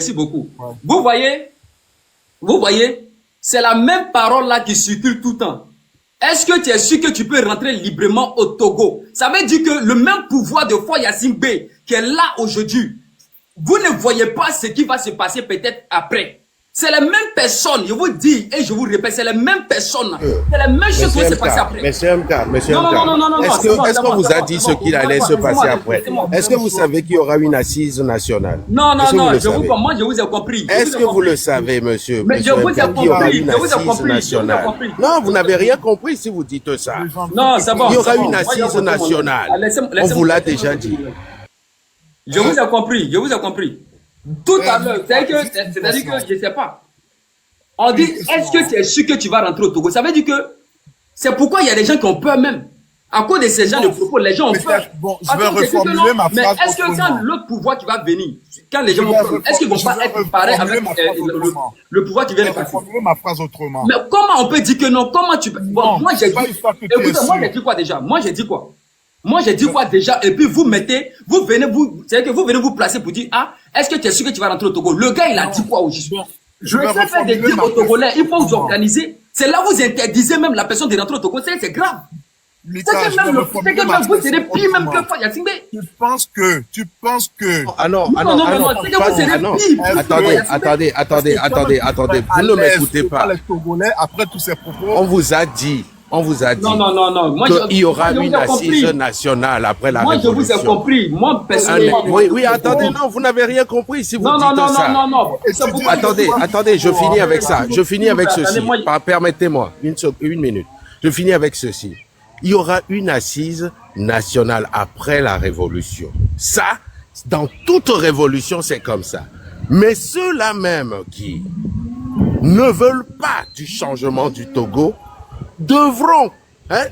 Merci beaucoup. Ouais. Vous voyez, c'est la même parole là qui circule tout le temps. Est-ce que tu es sûr que tu peux rentrer librement au Togo? Ça veut dire que le même pouvoir de Foy Yassine Bey qui est là aujourd'hui, vous ne voyez pas ce qui va se passer peut-être après. C'est la même personne, je vous dis et je vous répète, c'est la même personne. C'est la même chose qui va se passer après. Monsieur MK, Non, est-ce qu'on vous a dit ce qu'il allait se passer après? Est-ce que vous savez qu'il y aura une assise nationale? Non, moi je vous ai compris. Est-ce que vous le savez, monsieur? Mais je vous ai compris, qu'il y aura une assise nationale? Non, vous n'avez rien compris si vous dites ça. Non, c'est bon. Il y aura une assise nationale. On vous l'a déjà dit. Je vous ai compris. Tout à l'heure, c'est-à-dire que je ne sais pas. On dit, est-ce que tu es sûr que tu vas rentrer au Togo? Ça veut dire que c'est pourquoi il y a des gens qui ont peur même. À cause de ces gens de propos, les gens ont peur. Bon, je vais reformuler ma phrase. Mais est-ce que quand l'autre pouvoir qui va venir, quand les gens vont prendre, est-ce qu'ils vont pas être pareils avec le pouvoir qui vient de passer? Je vais reformuler ma phrase autrement. Mais comment on peut dire que non? Comment tu peux... Bon, moi j'ai dit... Écoutez, moi j'ai dit quoi déjà? Moi j'ai dit quoi déjà? Et puis vous venez vous placer pour dire, ah, est-ce que tu es sûr que tu vas rentrer au Togo? Le gars il a dit quoi aujourd'hui? Je vais faire des dire aux Togolais, il faut vous organiser. C'est là où vous interdisez même la personne de rentrer au Togo, c'est grave. C'est que même vous serez pire même que Foy Yassine Bey. Tu penses que... Ah non, c'est que vous serez pire. Attendez, vous ne m'écoutez pas. Les Togolais, après tous ces propos... On vous a dit Non. qu'il y aura une assise nationale après la révolution. Moi, je vous ai compris. Moi, personnellement... Oui, attendez, non, vous n'avez rien compris si vous dites ça. Non. Attendez, je finis avec ça. Je finis avec ceci. Permettez-moi une minute. Je finis avec ceci. Il y aura une assise nationale après la révolution. Ça, dans toute révolution, c'est comme ça. Mais ceux-là même qui ne veulent pas du changement du Togo devront,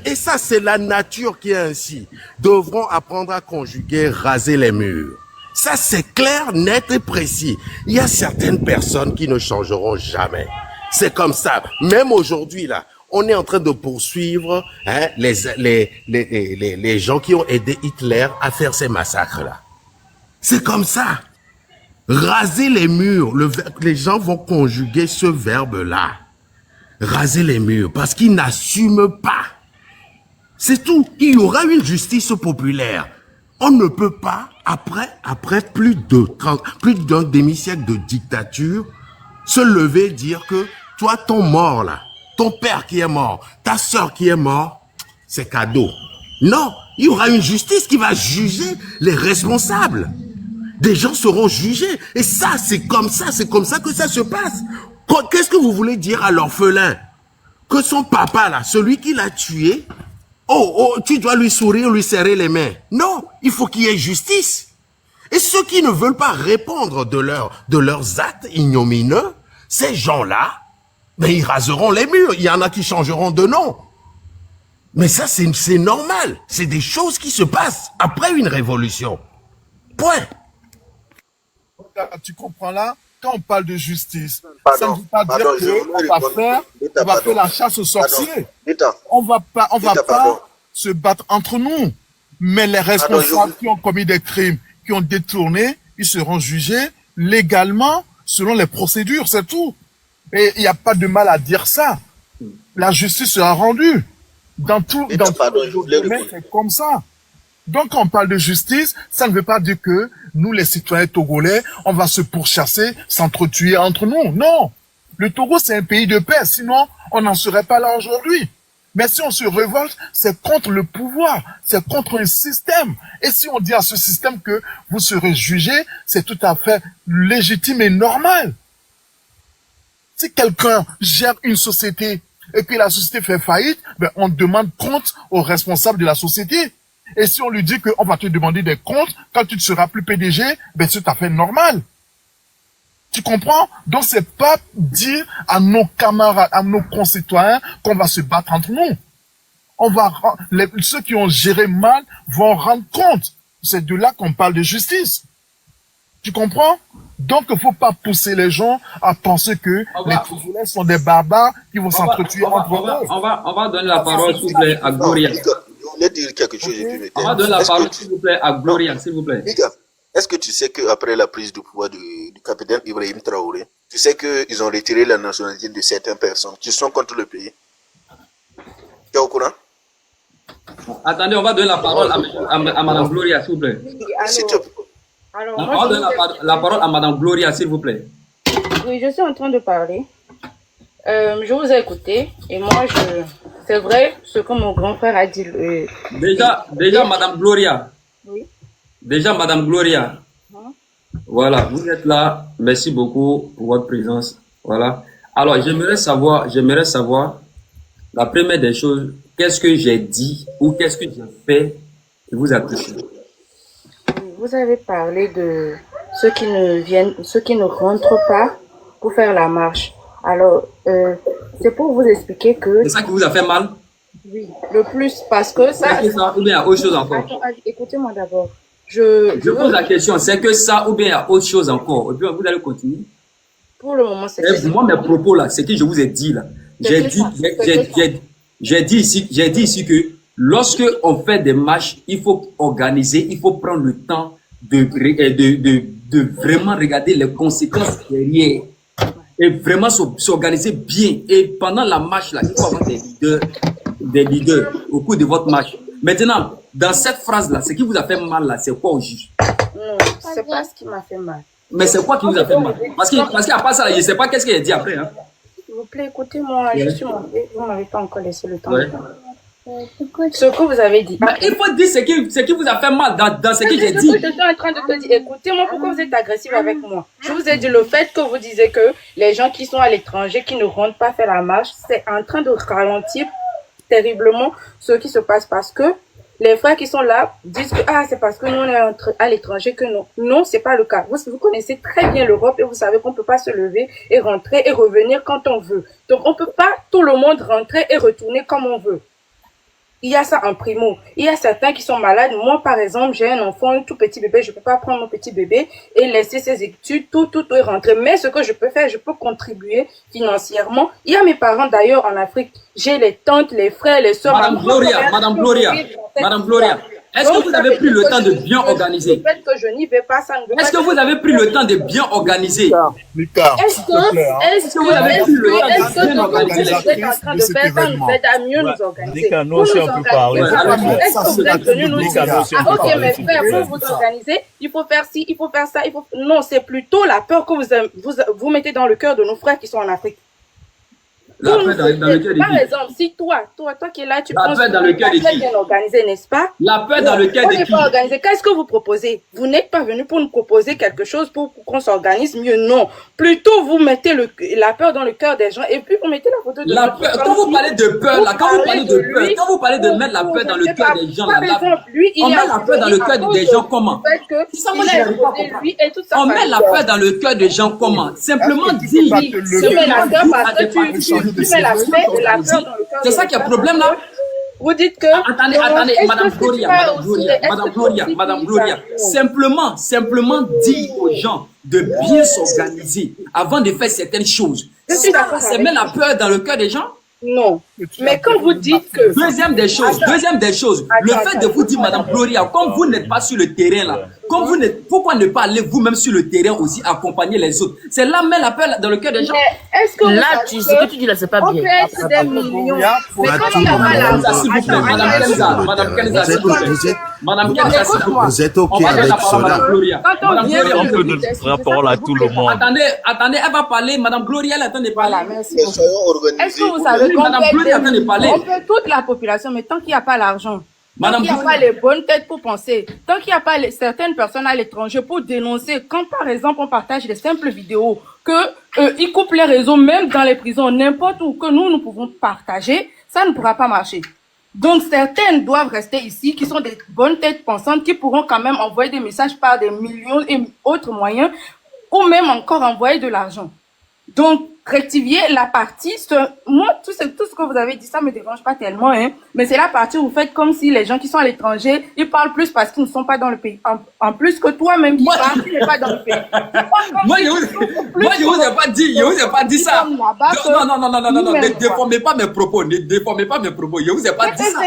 et ça c'est la nature qui est ainsi, devront apprendre à conjuguer, raser les murs. Ça c'est clair, net et précis. Il y a certaines personnes qui ne changeront jamais. C'est comme ça. Même aujourd'hui là, on est en train de poursuivre les gens qui ont aidé Hitler à faire ces massacres-là. C'est comme ça. Raser les murs, les gens vont conjuguer ce verbe-là. Raser les murs, parce qu'ils n'assument pas. C'est tout. Il y aura une justice populaire. On ne peut pas, après plus d'un demi-siècle de dictature, se lever et dire que toi, ton mort là, ton père qui est mort, ta soeur qui est mort, c'est cadeau. Non, il y aura une justice qui va juger les responsables. Des gens seront jugés. Et ça, c'est comme ça que ça se passe. Qu'est-ce que vous voulez dire à l'orphelin? Que son papa là, celui qui l'a tué, tu dois lui sourire, lui serrer les mains. Non, il faut qu'il y ait justice. Et ceux qui ne veulent pas répondre de leurs actes ignominieux, ces gens-là, mais ils raseront les murs. Il y en a qui changeront de nom. Mais ça, c'est normal. C'est des choses qui se passent après une révolution. Point. Tu comprends là? Quand on parle de justice, ça ne veut pas dire qu'on va faire la chasse aux sorciers. On va pas se battre entre nous. Mais les responsables qui ont commis des crimes, qui ont détourné, ils seront jugés légalement selon les procédures, c'est tout. Et il n'y a pas de mal à dire ça. La justice sera rendue. Dans tous les domaines, c'est comme ça. Donc, quand on parle de justice, ça ne veut pas dire que nous, les citoyens togolais, on va se pourchasser, s'entretuer entre nous. Non. Le Togo, c'est un pays de paix. Sinon, on n'en serait pas là aujourd'hui. Mais si on se révolte, c'est contre le pouvoir. C'est contre un système. Et si on dit à ce système que vous serez jugé, c'est tout à fait légitime et normal. Si quelqu'un gère une société et puis la société fait faillite, ben on demande compte aux responsables de la société. Et si on lui dit qu'on va te demander des comptes quand tu ne seras plus PDG, ben c'est tout à fait normal. Tu comprends? Donc c'est pas dire à nos camarades, à nos concitoyens qu'on va se battre entre nous. Ceux qui ont géré mal vont rendre compte. C'est de là qu'on parle de justice. Tu comprends? Donc il faut pas pousser les gens à penser que les Togolais sont des barbares qui vont s'entretuer entre eux. On va donner la parole s'il vous plaît à Gloria. Je voulais dire quelque chose et puis me taire. On va donner la parole s'il vous plaît à Gloria, s'il vous plaît. Mika, est-ce que tu sais qu'après la prise du pouvoir de du capitaine Ibrahim Traoré. Tu sais qu'ils ont retiré la nationalité de certaines personnes qui sont contre le pays. Tu es au courant? Attendez, on va donner la parole à Madame Gloria, s'il vous plaît. Alors, On moi, va donner la parole à Madame Gloria, s'il vous plaît. oui, je suis en train de parler. Je vous ai écouté et moi, c'est vrai ce que mon grand frère a dit. Déjà, Madame Gloria. Oui. Déjà, Madame Gloria. Voilà, vous êtes là. Merci beaucoup pour votre présence. Voilà. Alors, j'aimerais savoir, la première des choses, qu'est-ce que j'ai dit ou qu'est-ce que j'ai fait qui vous a touché? Vous avez parlé de ceux qui ne rentrent pas pour faire la marche. Alors, c'est pour vous expliquer que... C'est ça qui vous a fait mal? Oui, le plus, parce que ça... C'est que ça ou bien il y a autre chose encore? Écoutez-moi d'abord. Je pose la question, c'est que ça ou bien il y a autre chose encore? Et puis vous allez continuer. Pour le moment, c'est que... Moi, mes propos là, c'est que je vous ai dit là. J'ai dit ici que lorsque on fait des marches, il faut organiser, il faut prendre le temps de vraiment regarder les conséquences derrière et vraiment s'organiser bien. Et pendant la marche là, il faut avoir des leaders au cours de votre marche. Maintenant, dans cette phrase là, ce qui vous a fait mal là, c'est quoi au juste? Non, c'est pas ce qui m'a fait mal. Mais c'est quoi qui vous a fait mal? Parce qu'à part ça, je ne sais pas qu'est-ce qu'il a dit après. Hein. S'il vous plaît, écoutez-moi, je suis montée. Vous ne m'avez pas encore laissé le temps. Ouais. Ce que vous avez dit. Mais il faut dire ce qui vous a fait mal dans ce que j'ai dit. Je suis en train de te dire, écoutez-moi, pourquoi vous êtes agressif avec moi? Je vous ai dit le fait que vous disiez que les gens qui sont à l'étranger, qui ne rentrent pas faire la marche, c'est en train de ralentir terriblement ce qui se passe parce que les frères qui sont là disent que c'est parce que nous on est à l'étranger que non. Non, c'est pas le cas. Vous connaissez très bien l'Europe et vous savez qu'on peut pas se lever et rentrer et revenir quand on veut. Donc on peut pas tout le monde rentrer et retourner comme on veut. Il y a ça en primo. Il y a certains qui sont malades. Moi, par exemple, j'ai un enfant, un tout petit bébé. Je peux pas prendre mon petit bébé et laisser ses études, tout et rentrer. Mais ce que je peux faire, je peux contribuer financièrement. Il y a mes parents d'ailleurs en Afrique. J'ai les tantes, les frères, les sœurs. Madame Gloria, est-ce que vous avez pris le temps de bien organiser? Le fait que je n'y vais pas, ça ne veut pas. Est-ce que vous avez pris le temps de bien organiser? Est-ce que vous avez pris le temps de bien organiser? Est-ce que vous êtes en train de faire ça, nous aide à mieux nous organiser? Est-ce que vous êtes venus nous dire, ok, mes frères, pour vous organiser, il faut faire ci, il faut faire ça, Non, c'est plutôt la peur que vous mettez dans le cœur de nos frères qui sont en Afrique. La paix dans le cœur de Par qui? exemple, si toi qui es là, tu La penses paix dans le cœur de que qui? bien organisé, n'est-ce pas? La paix dans le cœur de qui? Organisé. Qu'est-ce que vous proposez? Vous n'êtes pas venu pour nous proposer quelque chose pour qu'on s'organise mieux, non. Plutôt, vous mettez la peur dans le cœur des gens et puis vous mettez la photo de la peur. Quand vous parlez de peur, là, quand vous parlez de peur, quand vous parlez de mettre la peur dans le cœur des gens, là, on met la peur dans le cœur des gens comment? On met la peur dans le cœur des gens comment? Simplement dire. Tu mets la peur parce que tu mets la peur dans le cœur. C'est ça qui est le problème là? Vous dites que... Attendez, Madame Gloria. Simplement dire aux gens de bien s'organiser avant de faire certaines choses. C'est mettre la peur dans le cœur des gens? Non. Mais quand vous dites que... Deuxième des choses, le fait de vous dire, Madame Gloria, comme vous n'êtes pas sur le terrain là, pourquoi ne pas aller vous-même sur le terrain aussi accompagner les autres? C'est là mettre la peur dans le cœur des gens. Mais est-ce que là, ce que tu dis là, c'est pas bien. On peut être des millions. Mais quand il y a pas l'argent, S'il vous plaît, Madame Kenza, s'il vous plaît. Madame Kenza, s'il vous plaît. Vous êtes OK On va donner avec la parole à cela? Madame Gloria. Quand on vient Gloria, On peut donner la parole à tout le monde. Attendez, elle va parler. Madame Gloria, elle attend de parler. Voilà, merci Mais beaucoup. soyons organisés. Est-ce que vous savez qu'on Madame Gloria attend de parler. on peut toute la population, mais tant qu'il n'y a pas l'argent, tant Madame qu'il n'y a Gloria. pas les bonnes têtes pour penser, tant qu'il n'y a pas certaines personnes à l'étranger pour dénoncer, quand par exemple on partage des simples vidéos, ils coupent les réseaux même dans les prisons, n'importe où, que nous pouvons partager, ça ne pourra pas marcher. Donc certaines doivent rester ici, qui sont des bonnes têtes pensantes, qui pourront quand même envoyer des messages par des millions et autres moyens, ou même encore envoyer de l'argent. Donc, rectifier la partie, moi, tout ce que vous avez dit, ça me dérange pas tellement, hein, mais c'est la partie où vous faites comme si les gens qui sont à l'étranger, ils parlent plus parce qu'ils ne sont pas dans le pays. En plus que toi-même qui parles, tu n'es pas dans le pays. Moi, je vous ai pas dit ça. Non, ne déformez pas mes propos, je vous ai pas dit ça.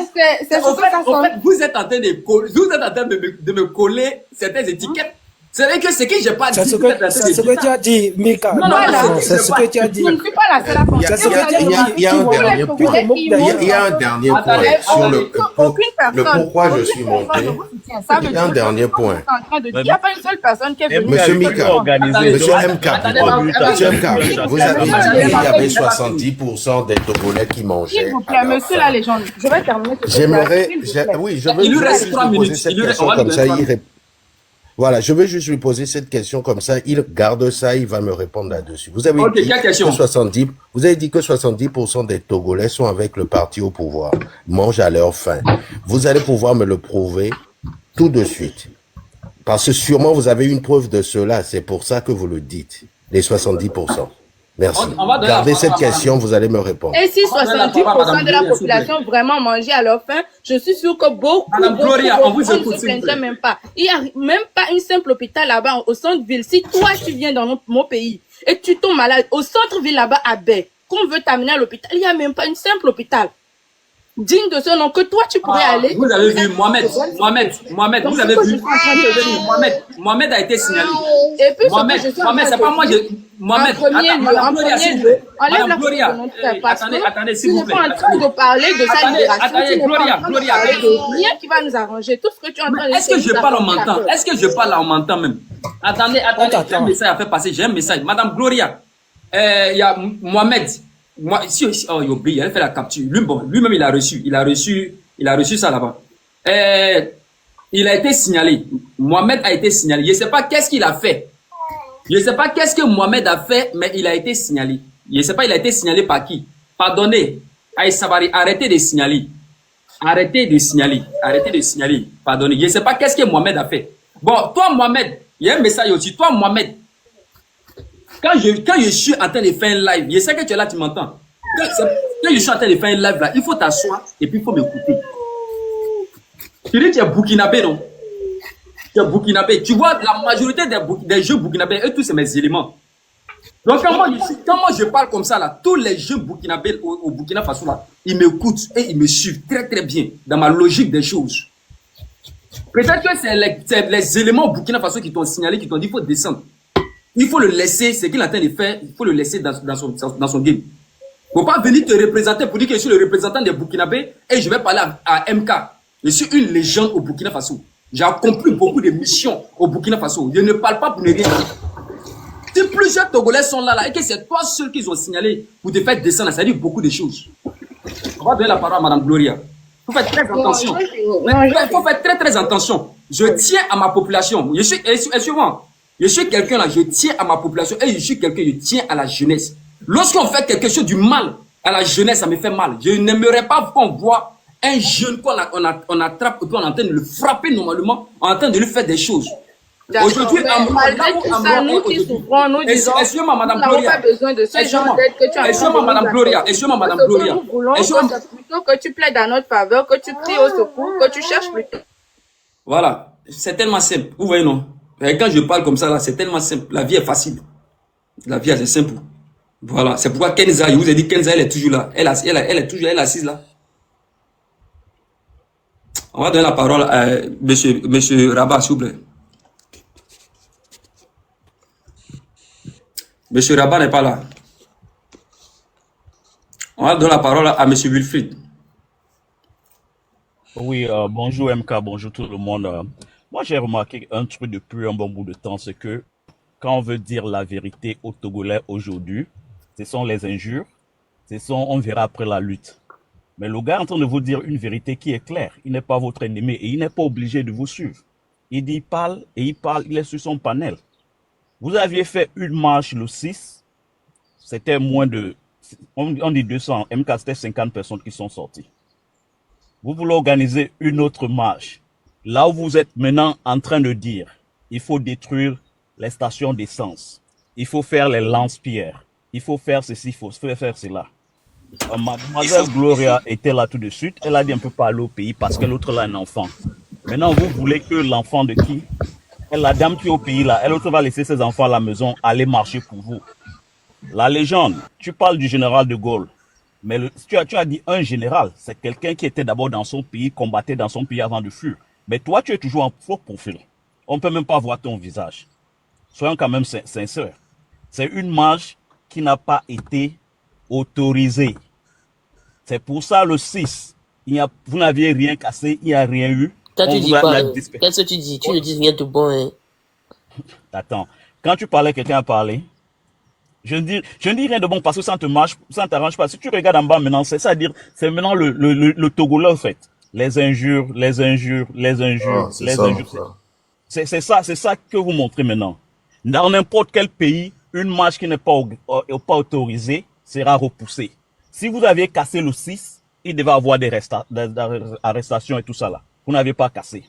C'est ce que ça En fait, vous êtes en train de me coller certaines étiquettes C'est vrai que ce que j'ai pas dit. C'est ce que tu as dit, Mika. Non, C'est ce que tu as dit. Je ne suis pas la seule à penser. Il y a un dernier point. Il y a un dernier point sur le pourquoi je suis monté. Il y a un dernier point. Il n'y a pas une seule personne qui est venue. Monsieur Mika, Monsieur MK, vous avez dit qu'il y avait 70% des Togolais qui mangeaient. S'il vous plaît, monsieur la légende, je vais terminer. J'aimerais, oui, je veux Il lui reste juste 3 lui poser minutes. cette question comme ça. Voilà, je veux juste lui poser cette question comme ça. Il garde ça, il va me répondre là-dessus. Vous avez dit que 70% des Togolais sont avec le parti au pouvoir, mangent à leur faim. Vous allez pouvoir me le prouver tout de suite. Parce que sûrement vous avez une preuve de cela. C'est pour ça que vous le dites, les 70%. Merci. Gardez cette question, vous allez me répondre. Et si 70% de la population vraiment mangeait à leur faim, je suis sûr que beaucoup ne se plaindraient même pas. Il n'y a même pas une simple hôpital là-bas au centre-ville. Si toi, tu viens dans mon pays et que tu tombes malade au centre-ville là-bas à Baie, qu'on veut t'amener à l'hôpital, il n'y a même pas une simple hôpital digne de ce nom que toi tu pourrais aller. Vous avez vu Mohamed, vous avez vu Mohamed a été signalé. Et puis Mohamed, c'est pas moi, Mohamed, Madame Gloria, attendez, s'il vous plaît. Tu n'es pas en train de parler de sa libération. Attendez, Gloria. Rien qui va nous arranger. Tout ce que tu es en train de dire. Est-ce que je parle en mentant? Est-ce que je parle en mentant même? Attendez, j'ai un message à faire passer, j'ai un message. Madame Gloria, il y a Mohamed. Il oublie, elle fait la capture. Lui-même, il a reçu ça là-bas. Il a été signalé. Mohamed a été signalé. Je ne sais pas qu'est-ce qu'il a fait. Je ne sais pas qu'est-ce que Mohamed a fait, mais il a été signalé. Je ne sais pas, il a été signalé par qui. Pardonnez. Aïe Sabari, arrêtez de signaler. Arrêtez de signaler. Pardonnez. Je ne sais pas qu'est-ce que Mohamed a fait. Bon, toi, Mohamed, il y a un message aussi. Toi, Mohamed, quand je suis en train de faire un live, je sais que tu es là, tu m'entends. Quand je suis en train de faire un live là, il faut t'asseoir et puis il faut m'écouter. Tu dis que tu es burkinabé, non? Tu es burkinabé. Tu vois, la majorité des jeunes burkinabés, eux tous, c'est mes éléments. Donc, quand moi je parle comme ça, là, tous les jeunes burkinabés au Burkina Faso, là, ils m'écoutent et ils me suivent très très bien dans ma logique des choses. Peut-être que c'est les éléments au Burkina Faso qui t'ont signalé, qui t'ont dit qu'il faut descendre. Il faut le laisser, ce qu'il est en train de faire, il faut le laisser dans son game. Il ne faut pas venir te représenter pour dire que je suis le représentant des Burkinabés et je vais parler à MK. Je suis une légende au Burkina Faso. J'ai accompli beaucoup de missions au Burkina Faso. Je ne parle pas pour ne rien. Si plusieurs Togolais sont là et que c'est toi seul qu'ils ont signalé pour te faire descendre, ça dit beaucoup de choses. On va donner la parole à Madame Gloria. Il faut faire très attention. Il faut faire très très attention. Je tiens à ma population. Je suis quelqu'un là, je tiens à ma population et je suis quelqu'un, je tiens à la jeunesse. Lorsqu'on fait quelque chose du mal à la jeunesse, ça me fait mal. Je n'aimerais pas qu'on voit un jeune qu'on attrape et puis on est en train de le frapper normalement, on est en train de lui faire des choses. Aujourd'hui, nous qui souffrons, nous disons, nous n'avons pas besoin de ce genre d'aide que tu as. Excusez-moi, Madame Gloria. Nous voulons plutôt que tu plaides à notre faveur, que tu pries au secours, que tu cherches plutôt. Voilà, c'est tellement simple. Vous voyez, non? Et quand je parle comme ça, là, c'est tellement simple. La vie est facile. La vie, c'est simple. Voilà. C'est pourquoi Kenza, je vous ai dit, Kenza, elle est toujours là. Elle est assise là. On va donner la parole à monsieur Rabat, s'il vous plaît. Monsieur Rabat n'est pas là. On va donner la parole à monsieur Wilfried. Oui, bonjour MK, bonjour tout le monde. Moi, j'ai remarqué un truc depuis un bon bout de temps, c'est que quand on veut dire la vérité aux Togolais aujourd'hui, ce sont les injures, on verra après la lutte. Mais le gars est en train de vous dire une vérité qui est claire. Il n'est pas votre ennemi et il n'est pas obligé de vous suivre. Il dit, il est sur son panel. Vous aviez fait une marche le 6, c'était moins de, on dit 200, MK c'était 50 personnes qui sont sorties. Vous voulez organiser une autre marche. Là où vous êtes maintenant en train de dire, il faut détruire les stations d'essence, il faut faire les lance-pierres, il faut faire ceci, il faut faire cela. Mademoiselle Gloria était là tout de suite, elle a dit un peu parler au pays parce que l'autre là a un enfant. Maintenant, vous voulez que l'enfant de qui? La dame qui est au pays là, elle va laisser ses enfants à la maison aller marcher pour vous. La légende, tu parles du général de Gaulle. Mais tu as dit un général, c'est quelqu'un qui était d'abord dans son pays, combattait dans son pays avant de fuir. Mais toi, tu es toujours en faux profil. On ne peut même pas voir ton visage. Soyons quand même sincères. C'est une marche qui n'a pas été autorisée. C'est pour ça le 6, vous n'aviez rien cassé, il n'y a rien eu. Toi, tu dis quoi? Qu'est-ce que tu dis? Tu ne dis rien de bon, hein? Attends, quand tu parlais, quelqu'un a parlé. Je ne dis rien de bon parce que ça ne t'arrange pas. Si tu regardes en bas maintenant, c'est maintenant le Togolais en fait. Les injures. C'est ça que vous montrez maintenant. Dans n'importe quel pays, une marche qui n'est pas autorisée sera repoussée. Si vous aviez cassé le 6, il devait avoir des arrestations et tout ça là. Vous n'avez pas cassé.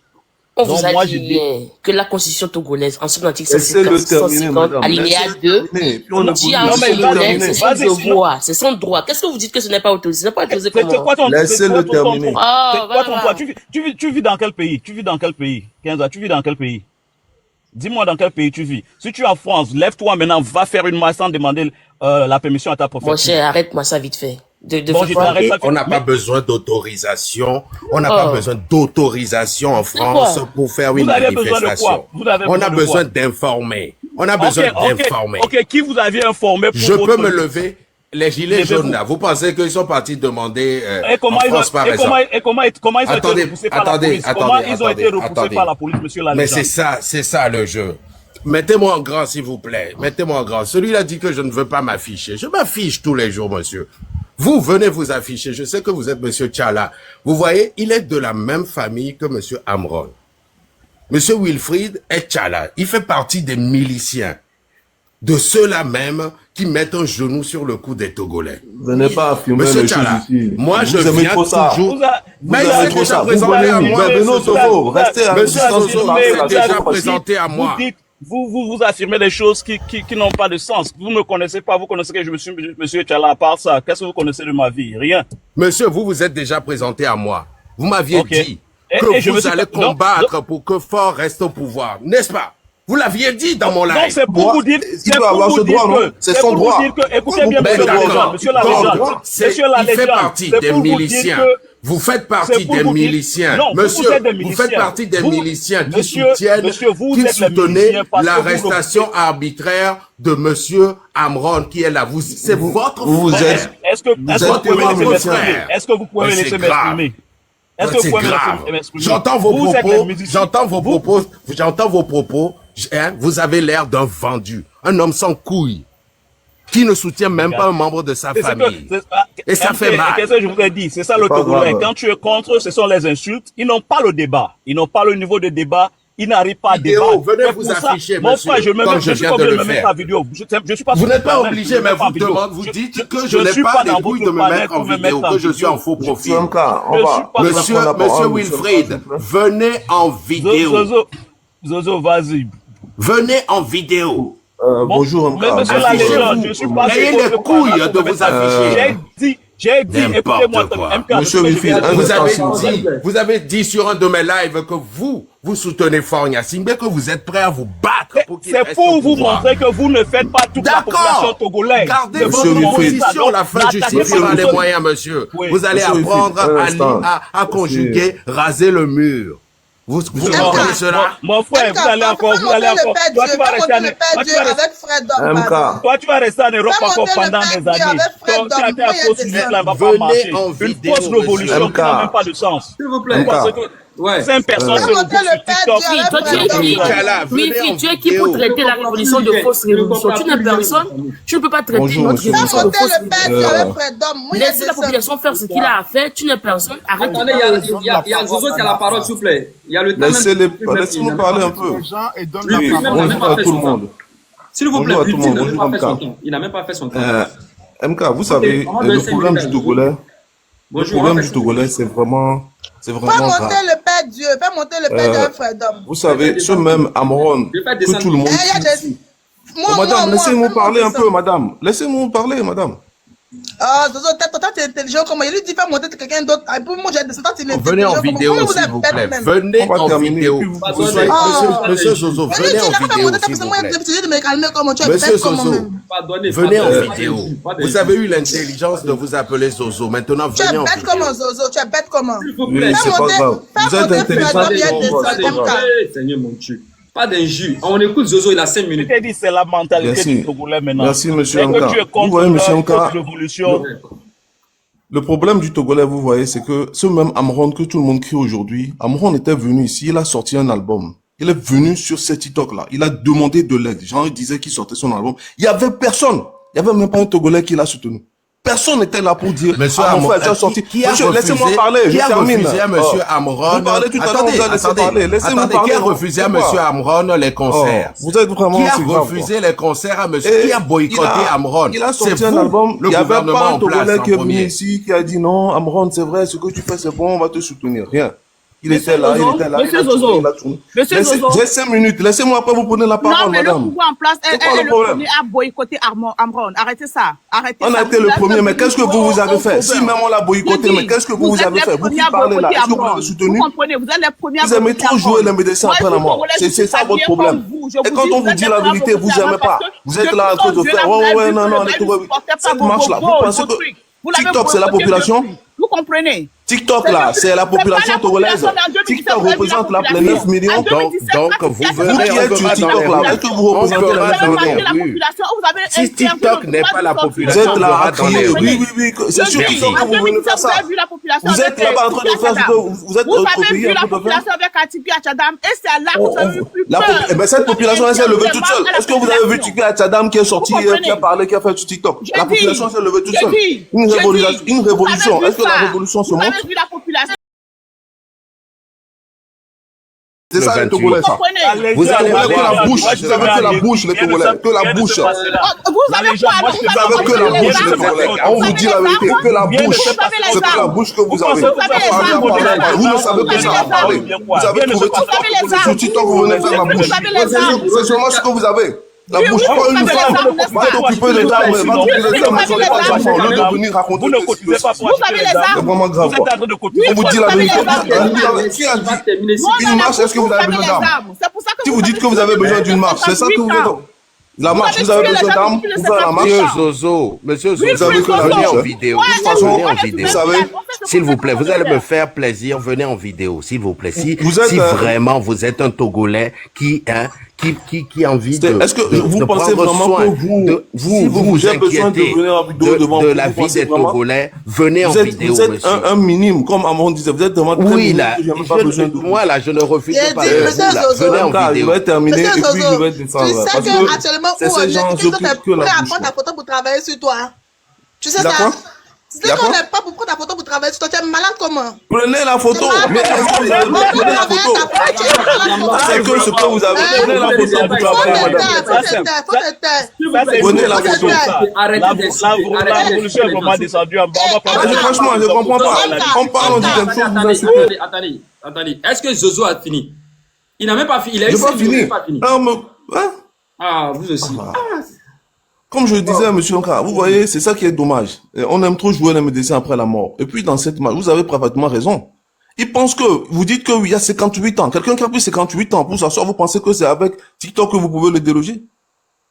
On vous a dit que la constitution togolaise, en son article 150, alinéa 2, on dit à un Togolais, c'est son devoir, c'est son droit. Qu'est-ce que vous dites que ce n'est pas autorisé? Ce n'est pas autorisé comment? Laissez-le terminer. Tu vis dans quel pays? Kenza, tu vis dans quel pays? Dis-moi dans quel pays tu vis. Si tu es en France, lève-toi maintenant, va faire une marche sans demander la permission à ta préfecture. Mon cher, arrête-moi ça vite fait. On n'a pas besoin d'autorisation. On n'a pas besoin d'autorisation en France pour faire une manifestation. On a besoin d'informer. On a besoin d'informer. Ok, qui vous aviez informé pour Je peux me lever. Les gilets jaunes là, vous pensez qu'ils sont partis demander comment ils ont été repoussés par la police? Comment ils ont été repoussés par la police, monsieur Lalejand? Mais c'est ça le jeu. Mettez-moi en grand, s'il vous plaît. Mettez-moi en grand. Celui-là dit que je ne veux pas m'afficher. Je m'affiche tous les jours, monsieur. Vous venez vous afficher. Je sais que vous êtes monsieur Tchala. Vous voyez, il est de la même famille que monsieur Amron. Monsieur Wilfried est Tchala. Il fait partie des miliciens. De ceux-là même qui mettent un genou sur le cou des Togolais. Venez pas affirmer Monsieur Tchala, moi je viens toujours... Mais il s'est déjà présenté à moi. Monsieur Soso, il s'est déjà présenté à moi. Vous affirmez des choses qui n'ont pas de sens. Vous ne me connaissez pas, vous connaissez que je me suis monsieur Tchala. À part ça, qu'est-ce que vous connaissez de ma vie? Rien. Monsieur, vous vous êtes déjà présenté à moi. Vous m'aviez dit que vous allez combattre pour que Fort reste au pouvoir, n'est-ce pas? Vous l'aviez dit dans mon live. Donc c'est pour vous dire, il doit avoir ce droit, non? C'est son droit. Écoutez bien, monsieur Lalejand, monsieur Lalejand, il fait partie des miliciens. Vous faites partie des miliciens. Monsieur, vous faites partie des miliciens qui soutiennent, qui soutenaient l'arrestation arbitraire de monsieur Amron qui est là. C'est votre frère. Est-ce que vous pouvez me laisser m'exprimer? C'est grave. J'entends vos propos. Vous avez l'air d'un vendu, un homme sans couilles, qui ne soutient même pas un membre de sa famille. Et ça fait mal. Qu'est-ce que je vous ai dit? C'est ça le Togolais. Quand tu es contre, ce sont les insultes. Ils n'ont pas le débat. Ils n'ont pas le niveau de débat. Ils n'arrivent pas à débattre. Venez vous afficher, monsieur, comme je viens de le faire. Vous n'êtes pas obligé, mais vous dites que je n'ai pas les couilles de me mettre en vidéo, que je suis en faux profil. Monsieur Wilfried, venez en vidéo. Zozo, vas-y. Venez en vidéo. Bonjour, monsieur Lalejand, je suis pas... Ayez les couilles de vous afficher. J'ai dit, écoutez-moi, monsieur Wilfried, vous avez dit sur un de mes lives que vous soutenez Faure Gnassingbé, que vous êtes prêt à vous battre. C'est pour vous montrer que vous ne faites pas toute la population togolaise. Gardez votre position, la fin justifiera les moyens, monsieur. Vous allez apprendre à conjuguer, raser le mur. Vous comprenez cela? Mon frère, vous allez encore. Toi, tu vas rester en Europe. Toi, tu vas rester en Europe encore pendant des années. Toi, tu as été à cause de là, va pas marcher. Une fausse révolution qui n'a même pas de sens. S'il vous plaît. Ouais. 5 personnes sur le TikTok. Toi, tu es qui pour traiter la révolution de fausse révolution? Tu n'es personne. Tu ne peux pas traiter notre révolution de fausse révolution. Laissez la population faire ce qu'il a à faire. Tu n'es personne. Arrête. Attendez, il y a Zozo qui a la parole, s'il vous plaît. Il y a le temps. Laissez-nous parler un peu. Bonjour à tout le monde. S'il vous plaît, il n'a même pas fait son temps. MK, vous savez, le problème du Togolais, c'est vraiment grave. Fais monter le Père Dieu, fais monter le Père Dieu, frère d'homme. Vous savez, ce même Amron, que tout le monde... Madame, laissez-moi parler un peu, madame. Laissez-moi parler, madame. Ah, Zozo, toi, tu es intelligent comment? Il lui dit, fais monter quelqu'un d'autre. Pour moi, j'ai des sentiments, il est venez en vidéo, s'il vous plaît. Venez en vidéo. Monsieur Zozo, venez en vidéo, s'il vous plaît. Monsieur Zozo, venez en vidéo. Vous avez eu l'intelligence de vous appeler Zozo. Maintenant, venez en vidéo. Tu es bête comment, Zozo? Tu es bête comment? Oui, c'est pas grave. Vous êtes intelligent. Seigneur mon Dieu. Pas d'injure. On écoute Zozo, il a 5 minutes. Je t'ai dit, c'est la mentalité du Togolais maintenant. Merci, monsieur Dès que Amka. tu es contre Vous voyez, monsieur la Amka, révolution. le problème du Togolais, vous voyez, c'est que ce même Amron que tout le monde crie aujourd'hui, Amron était venu ici, il a sorti un album. Il est venu sur ce TikTok-là. Il a demandé de l'aide. Les gens disaient qu'il sortait son album. Il y avait personne. Il y avait même pas un Togolais qui l'a soutenu. Personne n'était là pour dire, Monsieur mon frère, tu sorti. Monsieur, laissez-moi parler, je termine. Qui a refusé à monsieur Amron? Vous parlez tout à l'heure, vous allez laisser parler. Laissez-moi parler. Qui a refusé à monsieur Amron les concerts? Vous êtes vraiment Qui a refusé les concerts à monsieur? Qui a boycotté Amron? Il a sorti C'est un vous, album. le Il n'y avait gouvernement pas un en place Togolais qui est en venu premier. ici, qui a dit non, Amron, c'est vrai, ce que tu fais, c'est bon, on va te soutenir. Rien. Il était là, il était là. Monsieur Zozo. Monsieur Zozo. J'ai 5 minutes. Laissez-moi après vous prenez la parole, Non, mais madame. le pouvoir en place, elle est le problème? premier à boycotter Amron. Arrêtez ça. Arrêtez On ça. a été le premier, mais qu'est-ce que vous avez fait? Si même on l'a boycotté, mais qu'est-ce que vous avez fait? Vous qui parlez là, est-ce que vous l'avez soutenu? Vous comprenez, vous êtes les premiers à Vous aimez boycotter trop jouer Amron. les médecins Moi, après la je mort. suis C'est ça votre comme problème. vous. Je Et quand on vous dit la vérité, vous n'aimez pas. Vous êtes là en train de faire, ouais, non, cette marche-là, vous pensez que TikTok, c'est la population? Vous comprenez? TikTok, là, c'est la population togolaise. TikTok représente les 9 millions. Donc, vous Vous verrez, qui êtes sur TikTok, là, est-ce que vous représentez les 9 millions? Si TikTok n'est pas la Vous population, êtes là à dans les crier, rues. oui, c'est sur TikTok que vous venez faire ça. Vous êtes là-bas en train de faire ce que vous êtes au pays en train de faire. Vous avez vu la population avec Atipi à Tchadam et c'est là que vous avez eu plus peur. Mais cette population, elle s'est levée toute seule. Est-ce que vous avez vu Tipi Tchadam qui est sorti, qui a parlé, qui a fait sur TikTok? La population s'est levée toute seule. Une révolution. Est-ce que la révolution se Vous montre? avez vu la population. C'est ça, les Togolais, ça. Vous allez Vous avez que la bouche, moi, vous avez que la bouche, les Togolais, que la bouche. Vous avez quoi? Vous avez que la bouche, les Togolais. On vous dit la vérité, que la bouche. C'est que la bouche que vous avez. Vous ne savez pas ça à parler. Vous avez trouvé TikTok. Sur TikTok, vous venez faire la bouche. C'est seulement ce que vous avez. La bouche, pas une femme. Va t'occuper des dames, va t'occuper des dames, sur les enfants, au lieu de venir raconter. Vous ne cotisez pas pour acheter les armes. C'est vraiment grave. Vous êtes en train de cotiser. On vous dit la vérité. Qui a dit une marche, est-ce que vous avez besoin d'armes? Si vous dites que vous avez besoin d'une marche, c'est ça que vous voulez. La marche, vous avez besoin d'armes pour faire la marche? Monsieur Zozo, vous avez que la venez en marche. vidéo. De toute façon, Venez en vidéo. vous savez, S'il vous plaît, vous allez me faire plaisir, venez en vidéo, s'il vous plaît. Si Vous êtes, vraiment vous êtes un Togolais qui a envie de est-ce que vous pensez prendre vraiment soin que si vous avez besoin de inquiétez venir en vidéo devant de vous, la vous vie pensez des vraiment? Togolais, venez en vidéo, Vous êtes monsieur. un minime, comme Amon disait, vous êtes vraiment très Oui, minime, là, j'ai même pas besoin de vous. moi là, je ne refuse J'ai pas dit, de vous, monsieur là. Zozo. Venez en Je vidéo. vais terminer et Monsieur puis je Zozo, vais tu descendre. sais Parce que actuellement, que c'est ces gens qui occupent que prêt la à bouche. prendre ta photo pour travailler sur toi. Tu sais Y'a ça? quoi? Tu sais Y'a qu'on quoi? n'est pas pour prendre ta photo pour travailler sur toi. Tu es malade comment? Prenez la photo. Mais est-ce que vous avez prenez la photo? C'est que ce que vous avez. Prenez la photo pour travailler, madame. Prenez la photo. La révolution est vraiment descendue en bas. On va pas- Franchement, je comprends pas. On parle, on dit quelque chose, vous insultez. Attendez. Est-ce que Zozo a fini? Il n'a même pas fini. Il a J'ai eu pas 5 minutes, il fini. n'a pas fini. Non, mais, hein? Ah, vous aussi. Comme je le disais à monsieur Nka, vous voyez, c'est ça qui est dommage. Et on aime trop jouer les médecins après la mort. Et puis dans cette marche, vous avez parfaitement raison. Ils pensent que, vous dites que oui, il y a 58 ans. Quelqu'un qui a plus 58 ans pour s'asseoir, vous pensez que c'est avec TikTok que vous pouvez le déloger?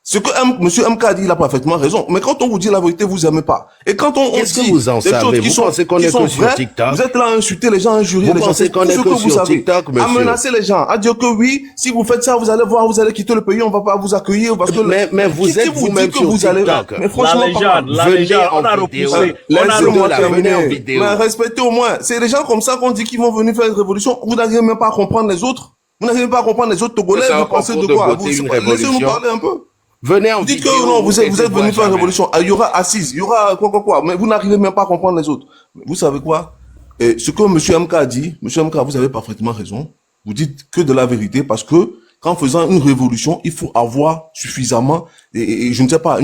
Ce que monsieur MK a dit, il a parfaitement raison. Mais quand on vous dit la vérité, vous aimez pas. Et quand on Qu'est-ce dit que vous en des savez? choses qui Vous sont, pensez qu'on qui est sont que sur vraies, TikTok? vous êtes là à insulter les gens, à injurier Vous les gens. pensez C'est qu'on tout est ce que vous sur savez. TikTok, À monsieur? menacer les gens, à dire que oui, si vous faites ça, vous allez voir, vous allez quitter le pays, on va pas vous accueillir parce que Mais vous Qui êtes vous vous-même dit que sur vous allez, TikTok. mais franchement, La Venez légende, on a en vidéo. repoussé. laissez-moi là, venez en terminer. vidéo. Mais respectez au moins. C'est les gens comme ça qu'on dit qu'ils vont venir faire une révolution. Vous n'arrivez même pas à comprendre les autres. Vous n'arrivez pas à comprendre les autres Togolais. Ça va Vous pensez pas de pour quoi? voter une Laissez-nous révolution. parler un peu. Venez en Vous dites vidéo. que non, vous êtes aidez-moi venu faire une jamais. révolution. Il y aura assise, il y aura quoi. Mais vous n'arrivez même pas à comprendre les autres. Mais vous savez quoi? Et ce que monsieur MK a dit, monsieur MK, vous avez parfaitement raison. Vous dites que de la vérité parce que qu'en faisant une révolution, il faut avoir suffisamment, et je ne sais pas,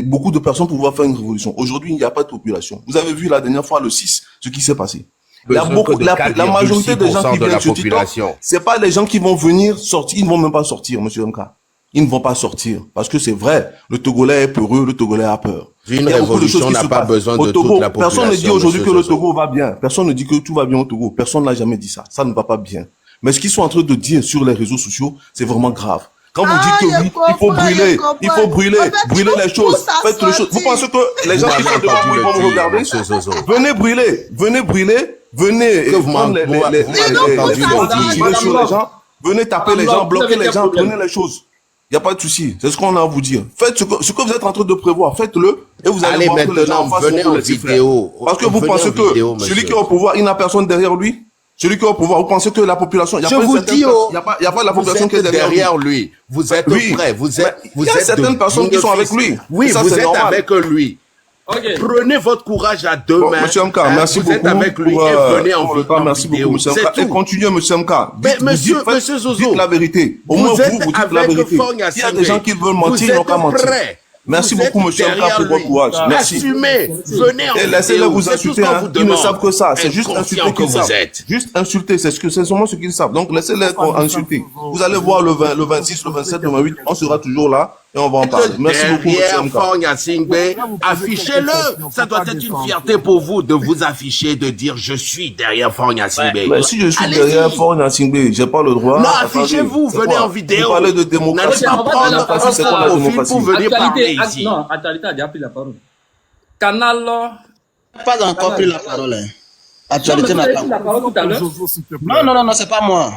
beaucoup de personnes pour pouvoir faire une révolution. Aujourd'hui, il n'y a pas de population. Vous avez vu la dernière fois, le 6, ce qui s'est passé. Il y a beaucoup, la majorité des gens qui viennent sur TikTok, c'est pas les gens qui vont venir sortir, ils ne vont même pas sortir, monsieur MK. Ils ne vont pas sortir. Parce que c'est vrai, le Togolais est peureux, le Togolais a peur. Une révolution n'a pas besoin de toute la population. Personne ne dit aujourd'hui que le Togo va bien. Personne ne dit que tout va bien au Togo. Personne n'a jamais dit ça. Ça ne va pas bien. Mais ce qu'ils sont en train de dire sur les réseaux sociaux, c'est vraiment grave. Quand vous dites que oui, il faut brûler les choses, faites les choses. Vous pensez que les gens qui sont devant vous, ils vont vous regarder? Venez brûler, venez que vous prendre les tirer sur les gens. Venez taper les gens, bloquer les gens, prenez les choses. Il n'y a pas de souci. C'est ce qu'on a à vous dire. Faites ce que vous êtes en train de prévoir. Faites-le et vous allez voir que les gens en face venez en vidéo. Parce que vous pensez que celui qui est au pouvoir, il n'a personne derrière lui. Celui qui est au pouvoir, vous pensez que la population, il n'y a pas de la population qui est derrière lui. Vous êtes prêts. Il y a certaines personnes qui sont avec lui. Oui, vous êtes avec lui. Okay. Prenez votre courage à deux mains. Monsieur MK, merci beaucoup. Vous êtes avec lui et venez en vidéo. Merci beaucoup, monsieur MK. Et continuez, monsieur MK. Mais monsieur Zozo, dites la vérité. Au moins, vous dites la vérité. Il y a des gens qui veulent mentir, ils n'ont qu'à mentir. Merci beaucoup, monsieur MK, pour votre courage. Merci. Assumez. Venez en vidéo. Et laissez-les vous insulter. Ils ne savent que ça. C'est juste insulter qu'ils savent. Juste insulter, c'est seulement ce qu'ils savent. Donc, laissez-les insulter. Vous allez voir le 26, le 27, le 28, on sera toujours là. Et on va en parler. Merci beaucoup, monsieur MK. Affichez-le. Ça doit être une fierté pour vous de vous afficher, de dire je suis derrière Faure Gnassingbé. Mais si je suis derrière Faure Gnassingbé, j'ai pas le droit. Non, affichez-vous, venez en vidéo. Vous parlez de démocratie. N'allez pas prendre la parole pour venir parler ici. Non, Actualité a déjà pris la parole. Canal. Pas encore pris la parole. Actualité n'a pas. La parole tout à l'heure. Non, c'est pas moi.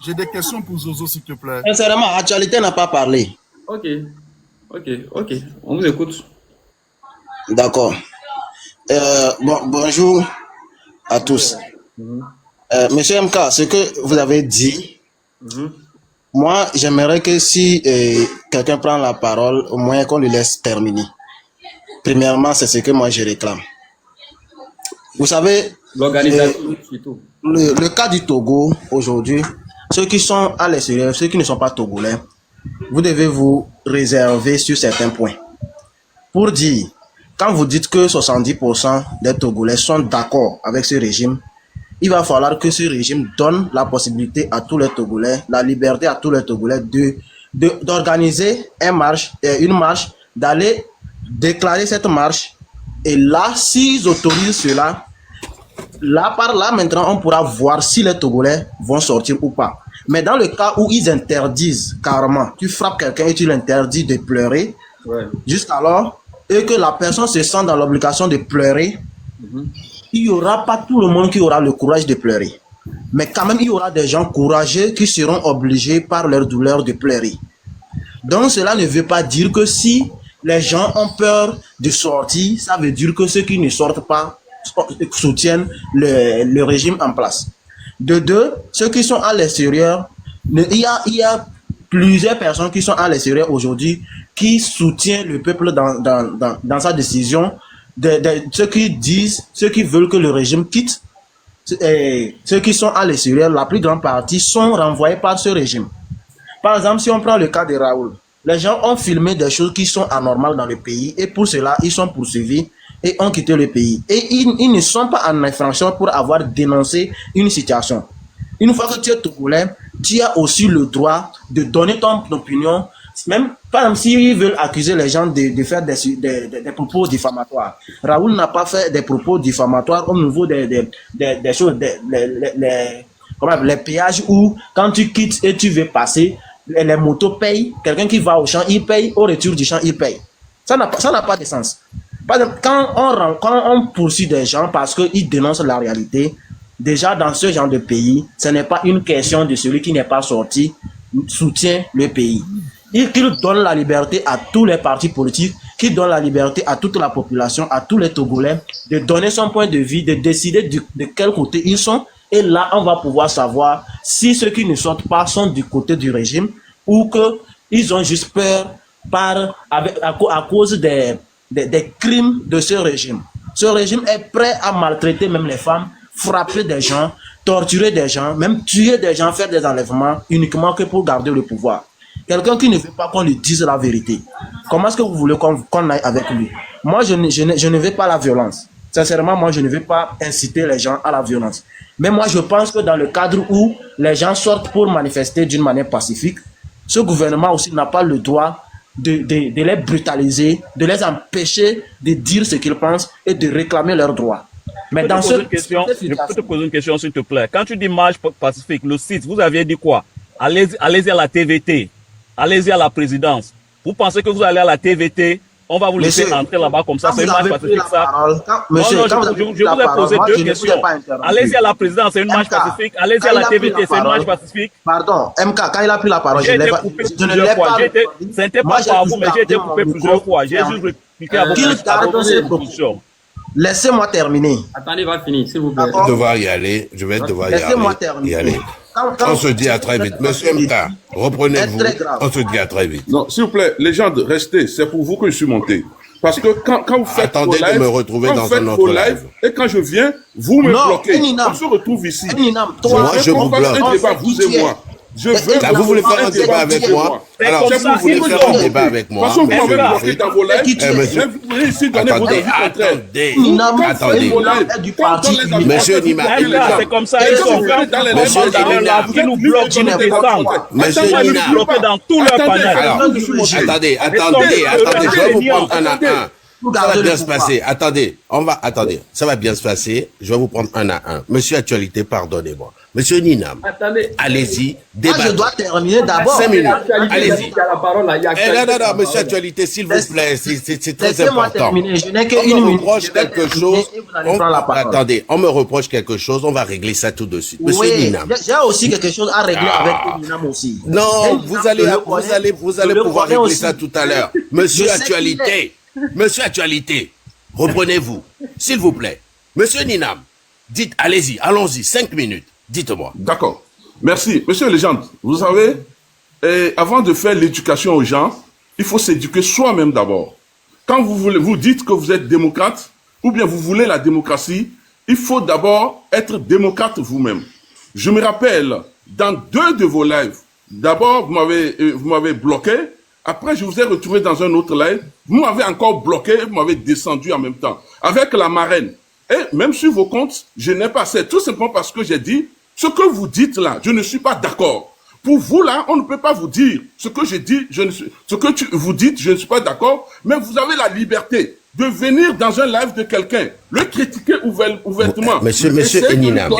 J'ai des questions pour Zozo, s'il te plaît. Sincèrement, Actualité n'a pas parlé. Ok. On vous écoute. D'accord. Bonjour à tous. Monsieur MK, ce que vous avez dit, moi, j'aimerais que si quelqu'un prend la parole, au moins qu'on lui laisse terminer. Premièrement, c'est ce que moi je réclame. Vous savez, le cas du Togo aujourd'hui, ceux qui sont à l'extérieur, ceux qui ne sont pas togolais, vous devez vous réserver sur certains points. Pour dire, quand vous dites que 70% des Togolais sont d'accord avec ce régime, il va falloir que ce régime donne la possibilité à tous les Togolais, la liberté à tous les Togolais d'organiser une marche, d'aller déclarer cette marche. Et là, s'ils autorisent cela, là par là, maintenant, on pourra voir si les Togolais vont sortir ou pas. Mais dans le cas où ils interdisent carrément, tu frappes quelqu'un et tu l'interdis de pleurer, jusqu'alors, et que la personne se sent dans l'obligation de pleurer, il n'y aura pas tout le monde qui aura le courage de pleurer. Mais quand même, il y aura des gens courageux qui seront obligés par leur douleur de pleurer. Donc, cela ne veut pas dire que si les gens ont peur de sortir, ça veut dire que ceux qui ne sortent pas soutiennent le régime en place. De deux, ceux qui sont à l'extérieur, il y a plusieurs personnes qui sont à l'extérieur aujourd'hui qui soutiennent le peuple dans sa décision. Ceux qui disent, ceux qui veulent que le régime quitte, ceux qui sont à l'extérieur, la plus grande partie sont renvoyés par ce régime. Par exemple, si on prend le cas de Raoul, les gens ont filmé des choses qui sont anormales dans le pays et pour cela, ils sont poursuivis et ont quitté le pays. Et ils ne sont pas en infraction pour avoir dénoncé une situation. Une fois que tu es togolais, tu as aussi le droit de donner ton opinion. Même, par exemple, s'ils veulent accuser les gens de faire des propos diffamatoires. Raoul n'a pas fait des propos diffamatoires au niveau des choses, les péages où, quand tu quittes et tu veux passer, les motos payent. Quelqu'un qui va au champ, il paye. Au retour du champ, il paye. Ça n'a pas de sens. Par exemple, quand on poursuit des gens parce qu'ils dénoncent la réalité, déjà dans ce genre de pays, ce n'est pas une question de celui qui n'est pas sorti soutient le pays. Et qu'il donne la liberté à tous les partis politiques, qu'il donne la liberté à toute la population, à tous les Togolais, de donner son point de vue, de décider de quel côté ils sont. Et là, on va pouvoir savoir si ceux qui ne sortent pas sont du côté du régime ou qu'ils ont juste peur à cause des crimes de ce régime. Ce régime est prêt à maltraiter même les femmes, frapper des gens, torturer des gens, même tuer des gens, faire des enlèvements uniquement que pour garder le pouvoir. Quelqu'un qui ne veut pas qu'on lui dise la vérité, comment est-ce que vous voulez qu'on aille avec lui? Moi, je ne veux pas la violence. Sincèrement, moi, je ne veux pas inciter les gens à la violence. Mais moi, je pense que dans le cadre où les gens sortent pour manifester d'une manière pacifique, ce gouvernement aussi n'a pas le droit de les brutaliser, de les empêcher de dire ce qu'ils pensent et de réclamer leurs droits. Mais dans je peux te poser une question, s'il te plaît. Quand tu dis marche pacifique, le site, vous aviez dit quoi? Allez-y à la TVT, allez-y à la présidence. Vous pensez que vous allez à la TVT On va vous laisser entrer là-bas comme ça. C'est une marche pacifique, ça. Monsieur, je vous ai posé deux questions. Allez-y à la présidence, c'est une marche pacifique. Allez-y à la TVT, c'est une marche pacifique. Pardon, MK, quand il a pris la parole, j'ai été coupé plusieurs fois. Ce n'était pas par vous, mais j'ai été coupé plusieurs fois. J'ai juste expliqué à vos positions. Laissez-moi terminer. Attendez, va finir, s'il vous plaît. Je vais devoir y aller. Laissez-moi terminer. On se dit à très vite. Monsieur MK, reprenez-vous. On se dit à très vite. Non, s'il vous plaît, légende, restez. C'est pour vous que je suis monté. Parce que quand vous faites attendez vos lives, de me retrouver dans un autre live. Et quand je viens, vous me bloquez. On se retrouve ici. Moi, je vous bloque. Un débat, vous et moi. Vous voulez faire un débat avec moi? Alors, si vous voulez faire un débat avec moi, vous m'avez bloqué dans vos lives. Vous venez ici donner vos avis contraires. Attendez. Monsieur Nima. C'est comme ça, ils sont qui nous bloquent, qui nous descendent. Monsieur Nina. Bloqués dans tout leur panel. Attendez. Je vais vous prendre un à un. Ça va bien se passer. Attendez. Ça va bien se passer. Je vais vous prendre un à un. Monsieur Actualité, pardonnez-moi. Monsieur Ninam, allez-y, débattez. Je dois terminer d'abord. 5 minutes. Allez-y. Non, monsieur Actualité, s'il vous plaît, c'est très Laissez-moi important. terminer. Je n'ai qu'une On me minute. reproche quelque chose. Attendez, on me reproche quelque chose. On va régler ça tout de suite. Monsieur Ninam. J'ai aussi quelque chose à régler avec Ninam aussi. Non, vous allez pouvoir régler ça tout à l'heure. Monsieur Actualité, reprenez-vous, s'il vous plaît. Monsieur Ninam, dites, allons-y, 5 minutes. Dites-moi. D'accord. Merci. Monsieur Légende, vous savez, avant de faire l'éducation aux gens, il faut s'éduquer soi-même d'abord. Quand vous dites que vous êtes démocrate, ou bien vous voulez la démocratie, il faut d'abord être démocrate vous-même. Je me rappelle, dans 2 de vos lives, d'abord, vous m'avez bloqué. Après, je vous ai retrouvé dans un autre live. Vous m'avez encore bloqué, vous m'avez descendu en même temps. Avec la marraine. Et même sur vos comptes, je n'ai pas. C'est tout simplement parce que j'ai dit, ce que vous dites là, je ne suis pas d'accord. Pour vous là, on ne peut pas vous dire ce que j'ai dit, ce que vous dites, je ne suis pas d'accord. Mais vous avez la liberté de venir dans un live de quelqu'un, le critiquer ouvertement. Monsieur Eninam.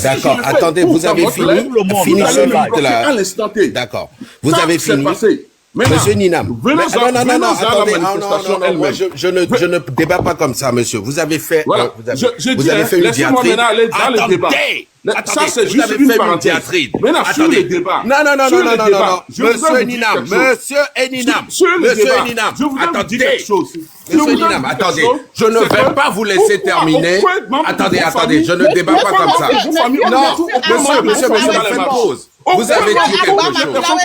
D'accord, attendez, vous avez fini. Finissez là. À l'instant T. D'accord. Vous avez fini. Monsieur Ninam. Non, attendez. Moi, je ne débat pas comme ça, monsieur. Vous avez fait, vous avez fait une diatribe. Attendez. Ça, c'est juste une parenthèse. Maintenant, sur le débat. Non. Monsieur Eninam. Je vous ai dit quelque chose. Monsieur Ninam, attendez. Je ne vais pas vous laisser terminer. Attendez. Je ne débat pas comme ça. Non, monsieur, faites pause. Vous avez dit quelque chose.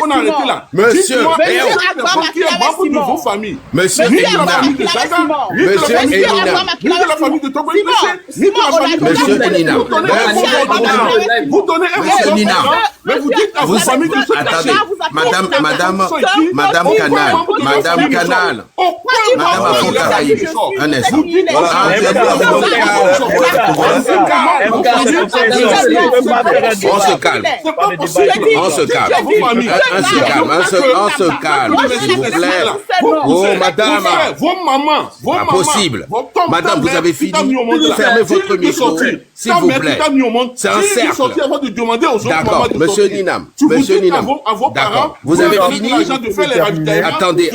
Monsieur, qui est membre de vos familles. Monsieur Eninam. Monsieur Eninam. Vous donnez un exemple, mais vous dites à vos familles de se cacher. Madame Canal. Madame Afro-Caraïbe. Un instant. On se calme. S'il vous plaît. Oh, madame. Vos mamans. Impossible. Madame, vous avez fini. Fermez votre micro. S'il vous plaît. C'est un cercle. D'accord. Monsieur Ninam. D'accord. Vous avez fini. Attendez.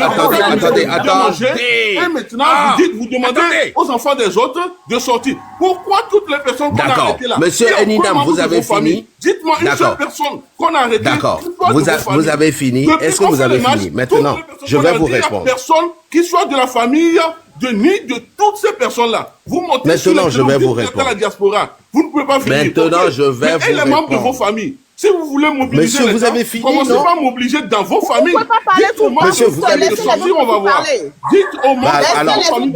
Et maintenant, vous demandez aux enfants des autres de sortir. Pourquoi toutes les personnes qu'on a arrêtées là? Monsieur Eninam, vous avez fini. Dites-moi une seule personne qu'on a arrêtée. D'accord. Vous avez fini. Est-ce que vous avez fini? Maintenant, je vais vous répondre. Personne qui soit de la famille de toutes ces personnes-là. Vous montez maintenant, je vais vous répondre. La diaspora. Vous ne pouvez pas finir. Maintenant, je vais vous répondre. Et les membres de vos familles. Si vous voulez mobiliser monsieur, vous avez fini, commencez pas à mobiliser dans vos familles. Monsieur, vous avez fini. On va voir. Dites aux membres de vos familles.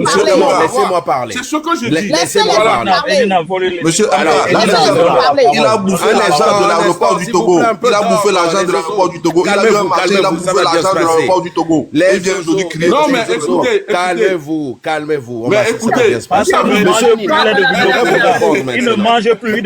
Laissez-moi parler. C'est ce que je dis. Laissez-moi parler. Monsieur, il a bouffé l'argent de l'aéroport du Togo. Il a bouffé l'argent de l'aéroport du Togo. Il a eu un marché, il a bouffé l'argent de l'aéroport du Togo. Il vient aujourd'hui crier. Non, mais écoutez. Calmez-vous. Mais écoutez, il ne mange plus.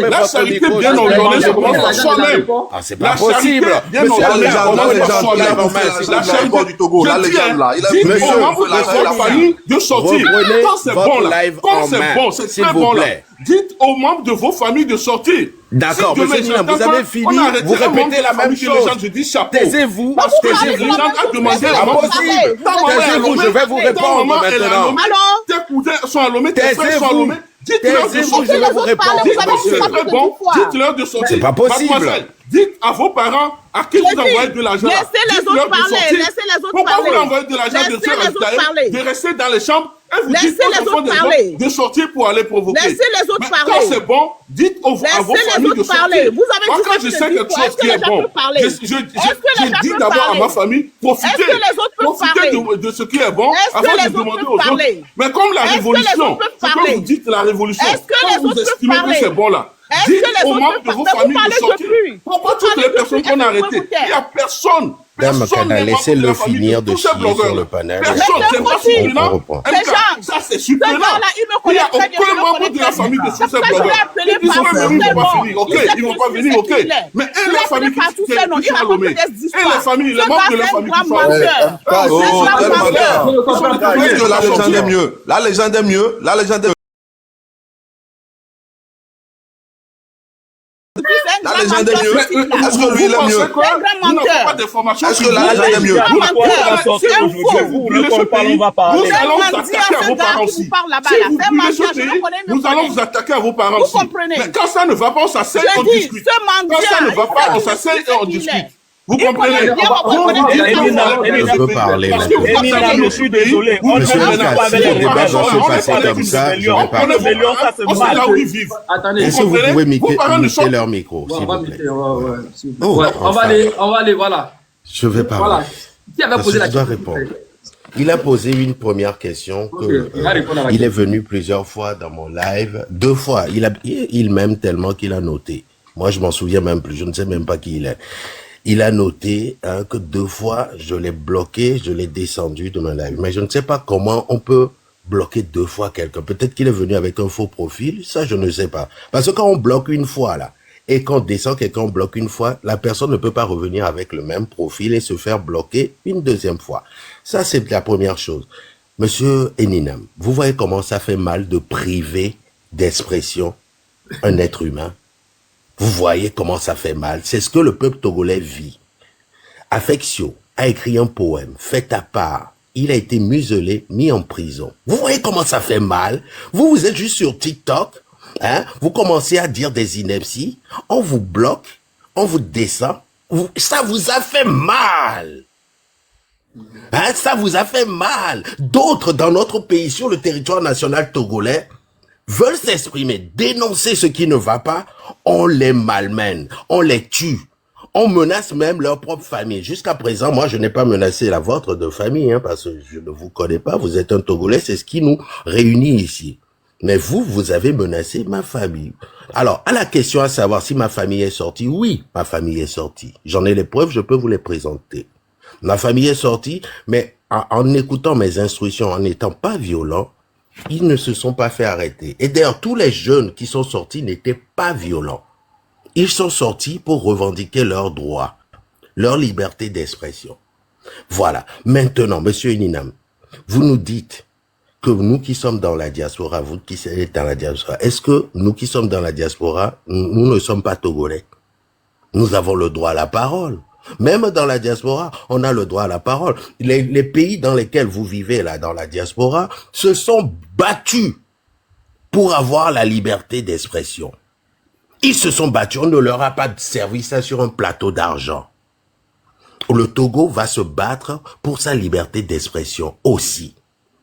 La charité bien donner, ça commence par soi-même. Ah, c'est pas possible. Bien Monsieur, entendu, la ça commence légende, par il a soi-même. bouffé La charité du Togo, la légende là. Il a dites Monsieur, aux membres de votre famille de sortir. reprenez Quand c'est votre bon là, live quand en c'est main, bon, c'est s'il très vous bon là. plaît. Dites aux membres de vos familles de sortir. D'accord, Si monsieur demain, Nina, vous j'entends avez pas, fini, on a arrêté vous un membre répétez de la même famille que les chose. gens, je dis chapeau. Taisez-vous, Parce que les taisez-vous. gens ont demandé C'est à maman. impossible. Ta maman est à Taisez-vous, Lomé, je vais vous ta répondre maman est à maintenant. Lomé, tes cousins sont à Lomé, tes frères sont à Taisez-vous. Lomé. Dites-leur de Taisez-vous, sortir. je vais vous répondre. Dites que c'est très bon. Dites-leur de sortir. C'est pas possible. Mademoiselle, dites à vos parents à qui vous envoyez de l'argent. Laissez les Dites-leur autres de parler, sortir. laissez les autres Pourquoi parler. vous leur envoyez de l'argent de Laissez faire les autres parler. de rester dans les chambres et vous Laissez dites aux les enfants autres des parler. autres de sortir pour aller provoquer. Laissez les autres Mais parler. quand c'est bon, dites à vos Laissez les familles de autres parler. sortir. Vous avez Moi, dit quand ça je depuis sais le quelque début. chose Est-ce que qui les est gens bon, peuvent parler? je Est-ce que les gens dis peuvent d'abord à parler? ma famille, profitez. Est-ce que les autres peuvent Profitez parler? de ce qui est bon Est-ce que avant les de autres demander peuvent aux autres. parler? Mais comme la Est-ce que les révolution, autres peuvent c'est parler? que vous dites la révolution, Est-ce que quand les vous autres peuvent estimez que parler? c'est bon là, Est-ce dites que les aux autres membres de peuvent vos parler? familles Vous de parlez sortir. depuis. Pourquoi Vous toutes parlez les personnes depuis. qu'on a Est-ce que vous arrêtées, écoutez? il n'y a personne. Dame Personne Makana, n'est membre laissez-le de la famille finir de tous ces chier blogueurs sur là. le panel. Personne, c'est pas On surprenant. reprend. Ces gens, Ça, c'est ces surprenant. gens-là, ils me Il n'y a connaissent très bien. aucun je le membre connais de la très bien. famille de tous ces C'est pour ça que je blogueurs. vais appeler Ils sont partout venus, ils ces vont pas noms. finir. Ok, Ils ils vont pas venir, ok. savent qui il est. Mais et Je la vais famille appeler partout qui ces noms. qui Il sont à raconte Lomé. des Et histoires. les familles, Ce les membres de gars, la c'est un famille grand qui sont à Lomé. menteur. Oh, C'est un grand menteur. Est-ce que la légende est mieux? La légende est mieux. La légende est La légende est mieux. Est-ce que lui, il est mieux? C'est un grand menteur. Est-ce que la légende est mieux? Vous allons vous attaquer à vos parents aussi. Si vous brûlez ce pays, nous allons vous attaquer à vos parents aussi. Mais quand ça ne va pas, on s'asseye et on discute. Quand ça ne va pas, on s'asseye et on discute. Vous comprenez? Je peux parler maintenant. Je suis désolé. On Monsieur ne Lucas, pas avec si le les débat raisons. doit se On passer parle comme ça, je vais On parler. sait là où ils vivent. Attendez. Est-ce que vous comprenez? pouvez Vos parents ne muter sont- leur micro, Bon, s'il on va vous plaît? muter, ouais, s'il vous plaît. Oh, Ouais, enfin. on va aller, voilà. Je vais parler. Voilà. Qui avait Parce posé que la je dois question? répondre. Il a posé une première question que Ok, il va répondre à la il est question. venu plusieurs fois dans mon live, 2 fois. Il m'aime tellement qu'il a noté. Moi, je m'en souviens même plus. Je ne sais même pas qui il est. Il a noté que 2 fois, je l'ai bloqué, je l'ai descendu de mon live. Mais je ne sais pas comment on peut bloquer 2 fois quelqu'un. Peut-être qu'il est venu avec un faux profil. Ça, je ne sais pas. Parce que quand on bloque une fois, là, et qu'on descend quelqu'un, on bloque une fois, la personne ne peut pas revenir avec le même profil et se faire bloquer une 2e fois. Ça, c'est la première chose. Monsieur Eninam, vous voyez comment ça fait mal de priver d'expression un être humain? Vous voyez comment ça fait mal. C'est ce que le peuple togolais vit. Affectio a écrit un poème, fait à part. Il a été muselé, mis en prison. Vous voyez comment ça fait mal? Vous êtes juste sur TikTok, hein? Vous commencez à dire des inepties, on vous bloque, on vous descend. Ça vous a fait mal. Hein? Ça vous a fait mal. D'autres dans notre pays, sur le territoire national togolais, veulent s'exprimer, dénoncer ce qui ne va pas, on les malmène, on les tue, on menace même leur propre famille. Jusqu'à présent, moi, je n'ai pas menacé la vôtre de famille, hein, parce que je ne vous connais pas, vous êtes un Togolais, c'est ce qui nous réunit ici. Mais vous, vous avez menacé ma famille. Alors, à la question à savoir si ma famille est sortie, oui, ma famille est sortie. J'en ai les preuves, je peux vous les présenter. Ma famille est sortie, mais en écoutant mes instructions, en n'étant pas violent, ils ne se sont pas fait arrêter. Et d'ailleurs, tous les jeunes qui sont sortis n'étaient pas violents. Ils sont sortis pour revendiquer leurs droits, leur liberté d'expression. Voilà. Maintenant, Monsieur Eninam, vous nous dites que nous qui sommes dans la diaspora, vous qui êtes dans la diaspora, est-ce que nous qui sommes dans la diaspora, nous ne sommes pas Togolais? Nous avons le droit à la parole. Même dans la diaspora, on a le droit à la parole. Les pays dans lesquels vous vivez, là, dans la diaspora, se sont battus pour avoir la liberté d'expression. Ils se sont battus. On ne leur a pas servi ça sur un plateau d'argent. Le Togo va se battre pour sa liberté d'expression aussi.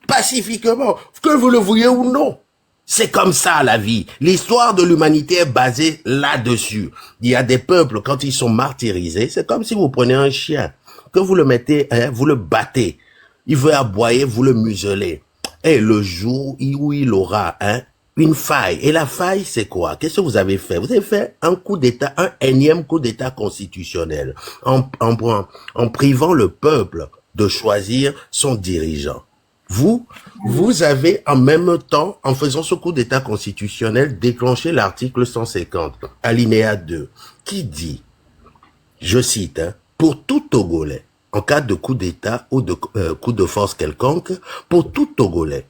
Pacifiquement, que vous le vouliez ou non. C'est comme ça la vie. L'histoire de l'humanité est basée là-dessus. Il y a des peuples, quand ils sont martyrisés, c'est comme si vous prenez un chien, que vous le mettez, hein, vous le battez. Il veut aboyer, vous le muselez. Et le jour où il aura une faille. Et la faille, c'est quoi? Qu'est-ce que vous avez fait? Vous avez fait un coup d'État, un énième coup d'État constitutionnel, en privant le peuple de choisir son dirigeant. Vous avez en même temps, en faisant ce coup d'état constitutionnel, déclenché l'article 150, alinéa 2, qui dit, je cite, pour tout Togolais, en cas de coup d'état ou de coup de force quelconque, pour tout Togolais,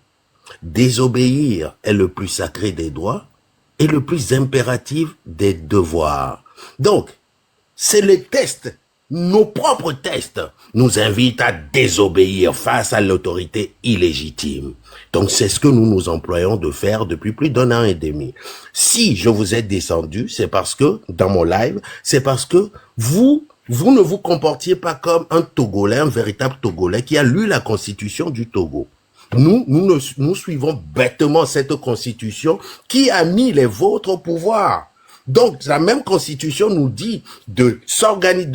désobéir est le plus sacré des droits et le plus impératif des devoirs. Donc, c'est les tests, nos propres tests, nous invitent à désobéir face à l'autorité illégitime. Donc, c'est ce que nous nous employons de faire depuis plus d'1 an et demi. Si je vous ai descendu, c'est parce que, dans mon live, c'est parce que vous ne vous comportiez pas comme un Togolais, un véritable Togolais qui a lu la constitution du Togo. Nous suivons bêtement cette constitution qui a mis les vôtres au pouvoir. Donc, la même constitution nous dit de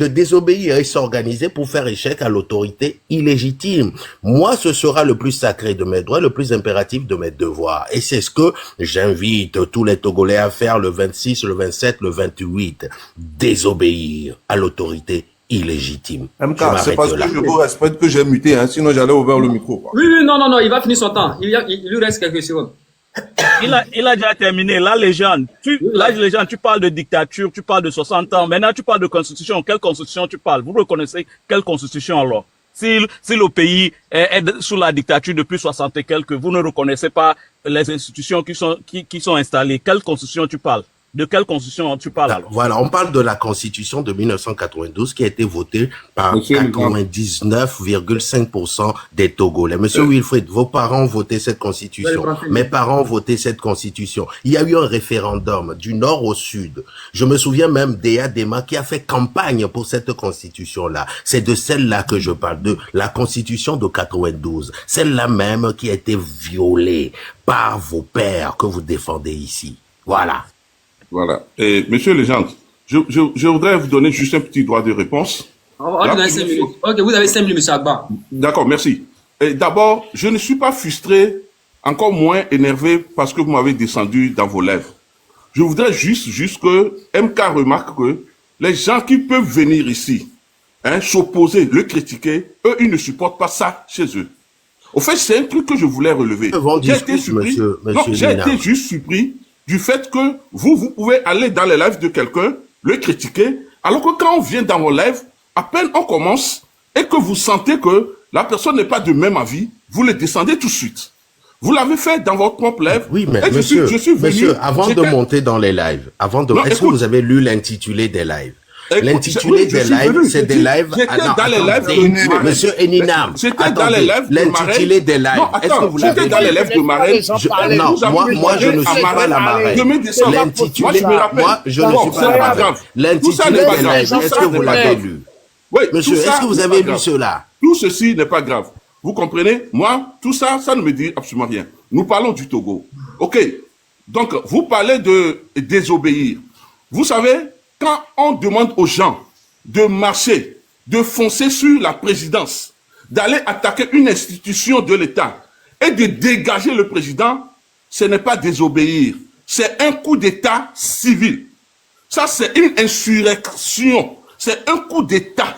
désobéir et s'organiser pour faire échec à l'autorité illégitime. Moi, ce sera le plus sacré de mes droits, le plus impératif de mes devoirs. Et c'est ce que j'invite tous les Togolais à faire le 26, le 27, le 28. Désobéir à l'autorité illégitime. MK, c'est parce que je vous respecte que j'ai muté, hein, sinon j'allais ouvrir le micro. Quoi. Oui, non, il va finir son temps. Il lui reste quelques secondes. Il a déjà terminé. Là, légende, tu parles de dictature, tu parles de 60 ans. Maintenant, tu parles de constitution. Quelle constitution tu parles? Vous reconnaissez quelle constitution alors? Si le pays est sous la dictature depuis 60 et quelques, vous ne reconnaissez pas les institutions qui sont installées. Quelle constitution tu parles? De quelle constitution tu parles alors? Voilà, on parle de la constitution de 1992 qui a été votée par 99,5% des Togolais. Monsieur Wilfried, vos parents ont voté cette constitution. Mes parents ont voté cette constitution. Il y a eu un référendum du nord au sud. Je me souviens même d'Ea Dema qui a fait campagne pour cette constitution-là. C'est de celle-là que je parle, de la constitution de 92. Celle-là même qui a été violée par vos pères que vous défendez ici. Voilà. Voilà. Et monsieur Legendre, je voudrais vous donner juste un petit droit de réponse. On va donner 5 minutes. Ok, vous avez 5 minutes, monsieur Agba. D'accord, merci. D'abord, je ne suis pas frustré, encore moins énervé parce que vous m'avez descendu dans vos lèvres. Je voudrais juste que MK remarque que les gens qui peuvent venir ici, s'opposer, le critiquer, eux, ils ne supportent pas ça chez eux. Au fait, c'est un truc que je voulais relever. J'ai été surpris. J'ai été juste surpris du fait que vous pouvez aller dans les lives de quelqu'un, le critiquer, alors que quand on vient dans vos lives, à peine on commence, et que vous sentez que la personne n'est pas de même avis, vous le descendez tout de suite. Vous l'avez fait dans votre propre live. Oui, mais monsieur, avant de monter dans les lives, est-ce que vous avez lu l'intitulé des lives? L'intitulé des lives, c'est des lives. Dans les lives de Monsieur Eninam. J'étais dans les lives de l'intitulé des lives. Est-ce que vous l'avez J'étais dans les lives de Marraine. Non, moi, je ne suis pas la Marraine. L'intitulé, moi, je ne suis pas la Marraine. L'intitulé des lives, est-ce que vous l'avez lu? Oui. Monsieur, est-ce que vous avez lu cela? Tout ceci n'est pas grave. Vous comprenez? Moi, tout ça, ça ne me dit absolument rien. Nous parlons du Togo. OK. Donc, vous parlez de désobéir. Vous savez, quand on demande aux gens de marcher, de foncer sur la présidence, d'aller attaquer une institution de l'État et de dégager le président, ce n'est pas désobéir. C'est un coup d'État civil. Ça, c'est une insurrection. C'est un coup d'État.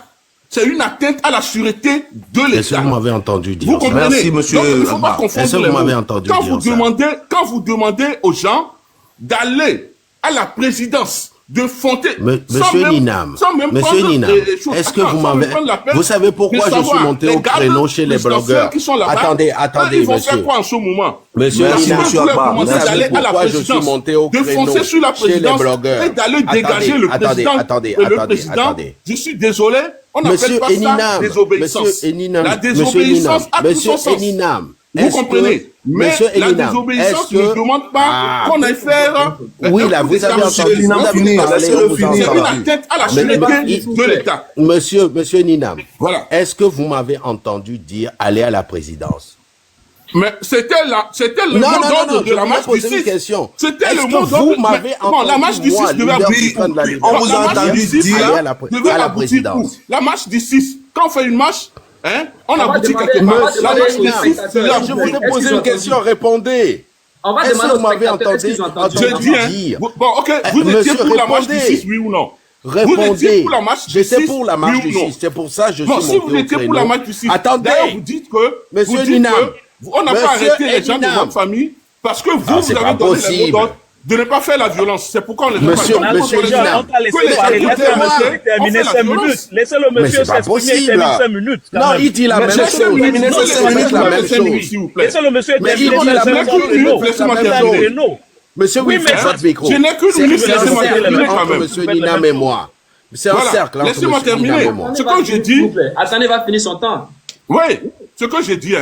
C'est une atteinte à la sûreté de l'État. Est-ce que vous m'avez entendu dire ça? Vous comprenez? Merci, monsieur. Donc, il ne faut pas confondre Est-ce que vous m'avez entendu dire ça? Quand vous demandez aux gens d'aller à la présidence, de fonter. Monsieur Ninam, est-ce que vous m'avez... Vous savez pourquoi je suis monté au créneau chez les blogueurs? Attendez, ils vont faire quoi en ce moment? Monsieur Ninam, vous savez pourquoi je suis monté au créneau chez les blogueurs? Et d'aller dégager le président. Attendez. Je suis désolé, on n'appelle pas ça désobéissance. La désobéissance a tout son sens. Vous comprenez? Mais la désobéissance ne demande pas qu'on aille faire... Oui, là, vous avez entendu. C'est une atteinte à la sûreté de l'État. Monsieur Ninam, voilà. Est-ce que vous m'avez entendu dire aller à la présidence? Mais c'était le mot d'ordre de la marche du 6. C'était le mot d'ordre. Vous m'avez entendu, la marche du 6 devait aboutir. On vous a entendu dire à la présidence. La marche du 6, quand on fait une marche, on aboutit quelque part. La marche du 6, je vous ai posé une question, répondez. Est-ce que vous m'avez entendu dire? Bon, ok, vous étiez pour la marche du 6, oui ou non? Répondez. J'étais pour la marche du 6. C'est pour ça que je suis monté au créneau. Si vous étiez pour la marche du 6, attendez. vous dites que... Monsieur Ninam, On n'a pas arrêté les gens de votre famille parce que vous avez donné les mots d'ordre de ne pas faire la violence. C'est pourquoi on les a pas. Monsieur, on t'a laissé parler. Laissez-le terminer 5 minutes. Laissez le monsieur s'exprimer, il termine 5 minutes. Non, il dit la même chose. Laissez le monsieur terminer 5 minutes. Monsieur, oui, faites votre micro. Je n'ai qu'une minute, laissez-moi terminer quand même. Monsieur Ninam et moi. C'est un cercle. Laissez-moi terminer. Ce que j'ai dit. Attendez, va finir son temps. Oui, ce que j'ai dit,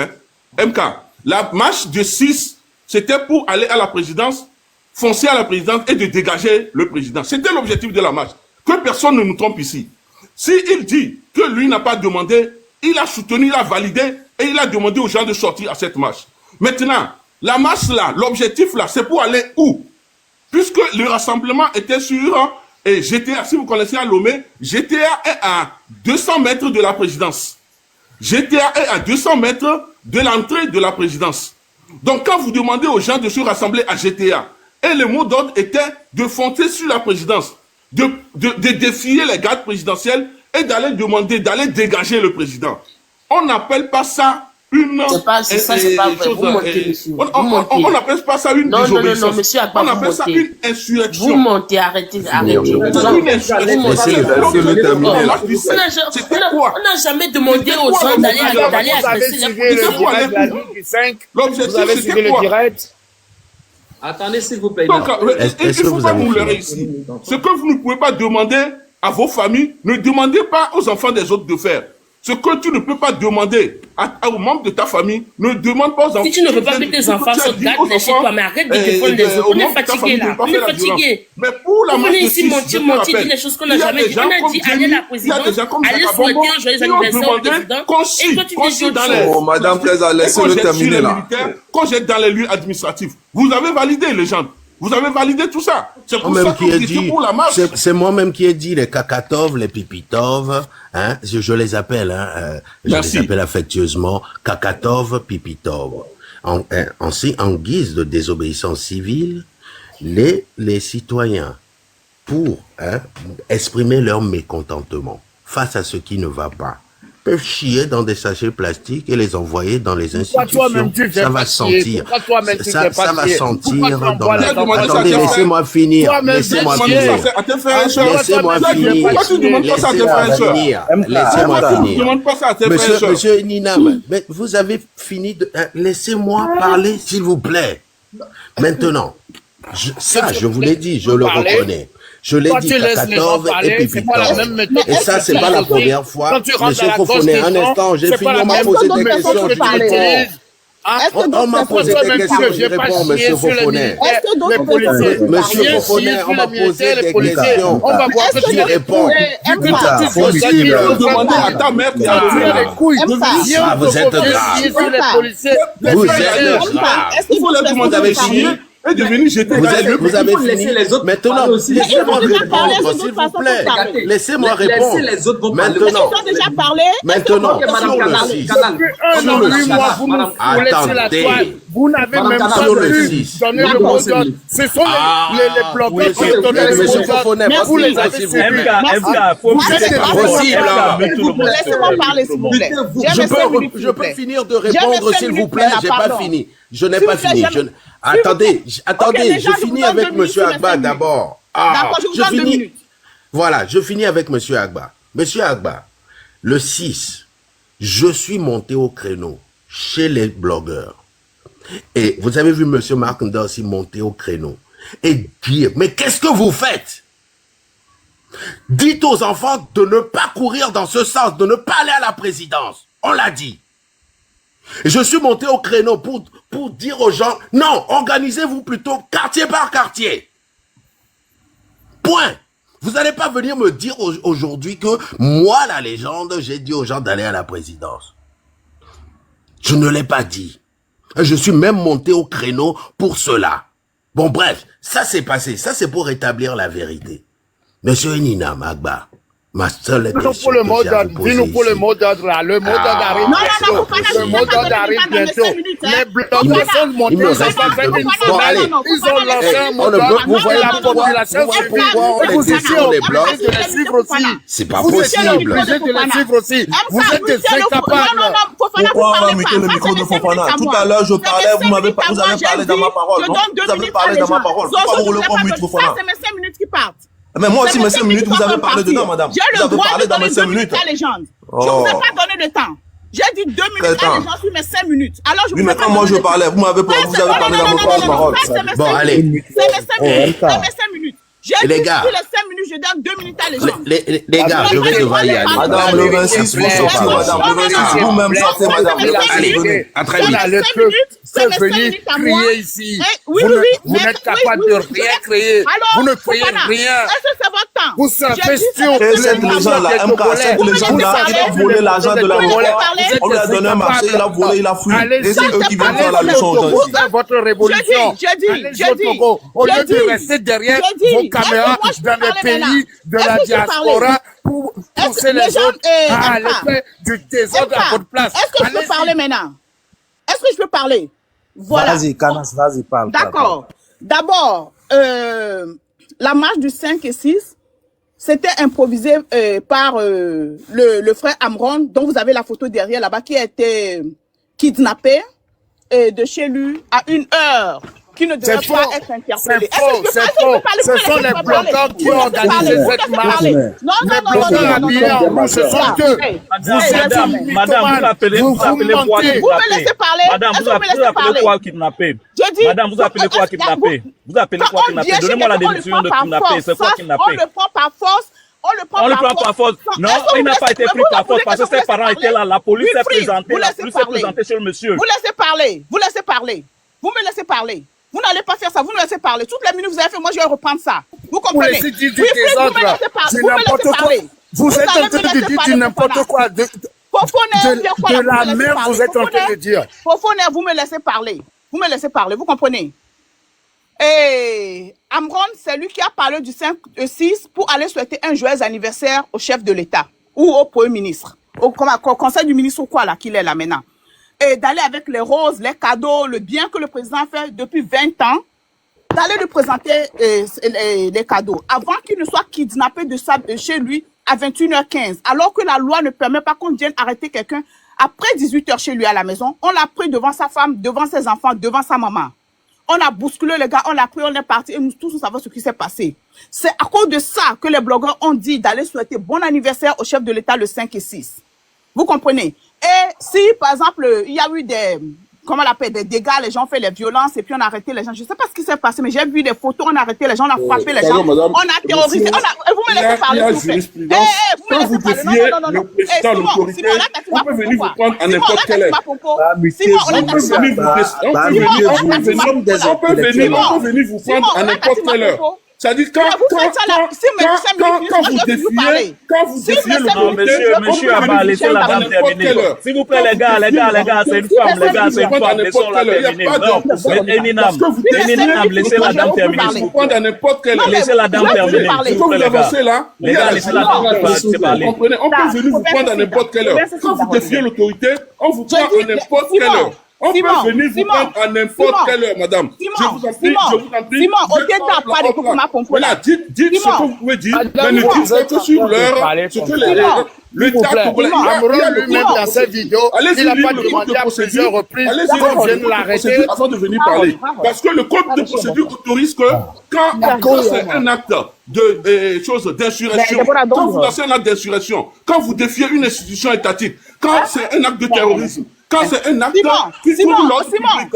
MK, la marche de 6, c'était pour aller à la présidence, foncer à la présidence et de dégager le président. C'était l'objectif de la marche. Que personne ne nous trompe ici. S'il dit que lui n'a pas demandé, il a soutenu, il a validé et il a demandé aux gens de sortir à cette marche. Maintenant, la marche là, l'objectif là, c'est pour aller où? Puisque le rassemblement était sur GTA, si vous connaissez à Lomé, GTA est à 200 mètres de la présidence. GTA est à 200 mètres de l'entrée de la présidence. Donc quand vous demandez aux gens de se rassembler à GTA, et le mot d'ordre était de foncer sur la présidence, de défier les gardes présidentiels et d'aller demander, d'aller dégager le président. On n'appelle pas ça une... C'est pas vrai. Vous mentez, monsieur. On n'appelle pas ça une désobéissance. Non, monsieur Akbar, on appelle ça une insurrection. Vous mentez, arrêtez. On n'a jamais demandé aux gens d'aller agresser la police. L'objectif, c'était quoi? Attendez, s'il vous plaît. Donc, il ne faut pas nous leurrer ici. Ce que vous ne pouvez pas demander à vos familles, ne demandez pas aux enfants des autres de faire. Ce que tu ne peux pas demander aux membres de ta famille, ne demande pas aux enfants. Si tu ne veux pas que tes enfants se gâtent, chez toi, mais arrête de défendre les autres. On est fatigué là. On est fatigué. Mais pour la vous venez ici mentir, dire des choses qu'on n'a jamais dit. On a dit aller à la présidence, aller souhaiter un joyeux anniversaire au président. Et toi, tu dis autre chose. Oh, Madame Président, laissez-le terminer là. Quand j'étais dans les lieux administratifs, vous avez validé les gens. Vous avez validé tout ça. C'est pour ça que vous étiez pour la marche. C'est moi-même qui ai dit les Kakatov, les Pipitov, hein, je les appelle, je les appelle affectueusement Kakatov, Pipitov. En guise de désobéissance civile, les citoyens, pour exprimer leur mécontentement face à ce qui ne va pas, peuvent chier dans des sachets plastiques et les envoyer dans les institutions. Ça va sentir. Ça va sentir. Attendez, laissez-moi finir. Laissez-moi finir. Monsieur Ninam, vous avez fini de... Laissez-moi parler, s'il vous plaît. Maintenant, je vous l'ai dit, je le reconnais. Je l'ai dit, Kakatov et Pipitov. Et ça, c'est pas la première fois. Monsieur Fofonet, un instant, j'ai fini, on m'a posé des questions, je réponds. On m'a posé des questions, je réponds, monsieur Fofonet. Monsieur Fofonet, on m'a posé des questions, je réponds. Putain, possible. Vous êtes grave. Vous êtes grave. Vous avez fini? Vous avez fini. Maintenant, laissez-moi répondre, s'il vous plaît. Laissez-moi répondre. Maintenant, sur le 6. Attendez. Vous n'avez même pas pu donner le mot d'ordre. Ce sont les bloqueurs qui ont donné le mot d'ordre. Mais vous les avez suivis. Laissez-moi parler, s'il vous plaît. Je peux finir de répondre, s'il vous plaît. J'ai pas fini. Je n'ai pas fini. Attendez, je finis avec M. Agba d'abord. Voilà, je finis avec M. Agba. M. Agba, le 6, je suis monté au créneau chez les blogueurs. Et vous avez vu M. Mark Ndorsi monter au créneau et dire, mais qu'est-ce que vous faites? Dites aux enfants de ne pas courir dans ce sens, de ne pas aller à la présidence. On l'a dit. Et je suis monté au créneau pour dire aux gens, non, organisez-vous plutôt quartier par quartier. Point. Vous n'allez pas venir me dire aujourd'hui que moi, la légende, j'ai dit aux gens d'aller à la présidence. Je ne l'ai pas dit. Je suis même monté au créneau pour cela. Bon, bref, ça s'est passé. Ça, c'est pour rétablir la vérité. Monsieur Ninam Agba, Ma seule Dis-nous pour le mot d'ordre. Dis-nous pour le mot d'ordre là. Le mot d'ordre arrive bientôt. Le mot d'ordre arrive bientôt. Les blogueurs sont montés. Ça fait une semaine. Ils ont lancé un mot d'ordre. Vous voyez la population se prie. Et vous étiez obligés de les suivre aussi. C'est pas Vous possible. étiez obligés de les suivre aussi. Vous êtes des incapables. Pourquoi on va mettre le micro de Fofana? Tout à l'heure, je parlais, vous avez parlé dans ma parole. Vous avez parlé dans ma parole. Pourquoi vous voulez qu'on mute Fofana? C'est mes 5 minutes qui partent. Mais moi aussi, mes 5 minutes, vous avez parlé dedans, madame. J'ai Vous le avez droit parlé de dans donner mes 2 5 minutes minutes. à légende. Je ne vous ai pas donné de temps. J'ai dit 2 minutes à légende sur mes 5 minutes. Alors je Oui, mais quand moi je parlais, vous avez parlé dans mon parole. Bon, allez. C'est mes 5 minutes. C'est mes 5 minutes. J'ai dit Les gars. sur les 5 minutes, je donne 2 minutes à légende. Les gars, je vais devoir y aller. Madame, le 26, vous sortez, madame. Le 26, vous-même sortez, madame. Allez, à très vite. Le peuple c'est venu crier ici. Vous n'êtes capable de rien créer. Vous ne créez rien. Est-ce que c'est votre temps? Vous savez sur Et cette légende-là, MK, cette légende-là, il a volé l'argent de la loi. On lui a donné un marché, il a volé, il a fui. Et c'est eux qui viennent faire la leçon aujourd'hui. Votre révolution. J'ai dit. Au lieu de rester derrière vos caméras dans les pays de la diaspora pour pousser les autres à aller faire du désordre à votre place. Est-ce que je peux parler maintenant? Est-ce que je peux parler? Voilà. Vas-y, Canas, vas-y, parle. D'accord. D'abord, la marche du 5 et 6, c'était improvisé par le frère Amron, dont vous avez la photo derrière là-bas, qui a été kidnappé de chez lui à 1 heure, qui ne devrait pas être interpellé. C'est faux, c'est faux. Ce sont les bloqueurs qui ont organisé cette marche. Les bloqueurs habillés en rouge, ce sont eux. Madame, vous appelez quoi kidnapper? Vous me laissez parler. Madame, vous appelez quoi kidnapper? Madame, vous appelez quoi kidnapper? Vous appelez quoi kidnapper? Donnez-moi la définition de kidnapper. C'est quoi kidnapper? On le prend par force. On le prend par force. Non, il n'a pas été pris par force parce que ses parents étaient là. La police s'est présentée. La police s'est présentée sur le monsieur. Vous laissez parler. Vous laissez parler. Vous me laissez parler. Vous n'allez pas faire ça. Vous me laissez parler. Toutes les minutes que vous avez fait, moi je vais reprendre ça. Vous comprenez? Vous laissez dire du désordre. C'est n'importe quoi. Vous êtes en train de dire n'importe quoi. De la merde, vous êtes en train de dire. Fofoner, vous me laissez parler. Vous me laissez parler. Vous comprenez? Et Amron, c'est lui qui a parlé du 5-6 pour aller souhaiter un joyeux anniversaire au chef de l'État ou au Premier ministre, au conseil du ministre ou quoi là qu'il est là maintenant. Et d'aller avec les roses, les cadeaux, le bien que le président fait depuis 20 ans, d'aller lui présenter les cadeaux avant qu'il ne soit kidnappé de chez lui à 21h15, alors que la loi ne permet pas qu'on vienne arrêter quelqu'un après 18h chez lui à la maison. On l'a pris devant sa femme, devant ses enfants, devant sa maman. On a bousculé les gars, on l'a pris, on est parti et nous tous nous savons ce qui s'est passé. C'est à cause de ça que les blogueurs ont dit d'aller souhaiter bon anniversaire au chef de l'État le 5 et 6. Vous comprenez? Et si, par exemple, il y a eu comment on l'appelle, des dégâts, les gens ont fait les violences et puis on a arrêté les gens. Je ne sais pas ce qui s'est passé, mais j'ai vu des photos, on a arrêté les gens, on a frappé les gens, madame, on a terrorisé. Vous me laissez parler, s'il vous plaît. Quand vous défiez le président, l'autorité, on peut venir vous prendre à n'importe quelle heure. On peut venir vous prendre à n'importe quelle heure. C'est-à-dire quand vous défiez l'autorité, monsieur Abba, laissez la dame terminer. S'il vous plaît, les gars, c'est une femme, laissons-la terminer. Non, Eninam, laissez la dame terminer. Laissez la dame terminer. Ce que vous avancez là, les gars, laissez la dame parler. Comprenez, on peut venir vous prendre à n'importe quelle heure. Quand vous défiez l'autorité, on vous prend à n'importe quelle heure. On peut venir vous prendre à n'importe quelle heure, madame. Je vous en prie. Simon, au départ, pas de coups de ma pompe. Voilà, dites ce que vous pouvez dire, mais ne dites pas que sur l'heure, ce que l'État congolais. Amron lui-même dans ses vidéos, il n'a pas demandé à plusieurs reprises qu'on vienne l'arrêter avant de venir parler. Parce que le code de procédure autorise que quand c'est un acte de choses d'insurrection, quand vous lancez un acte d'insurrection, quand vous défiez une institution étatique, quand c'est un acte de terrorisme, quand c'est un acte qui trouve l'ordre public,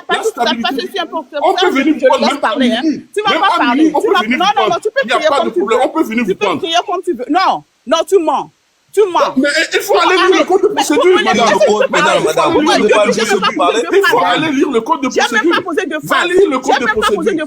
la stabilité, on peut venir vous prendre, même parler. On peut venir vous prendre. Il n'y a pas de problème, on peut venir vous prendre. Tu peux crier comme tu veux. Non, tu mens. Tu mens. Mais il faut aller lire le code de procédure, madame. Il faut aller lire le code de procédure. J'ai même pas posé de phrase. Va lire le code de procédure.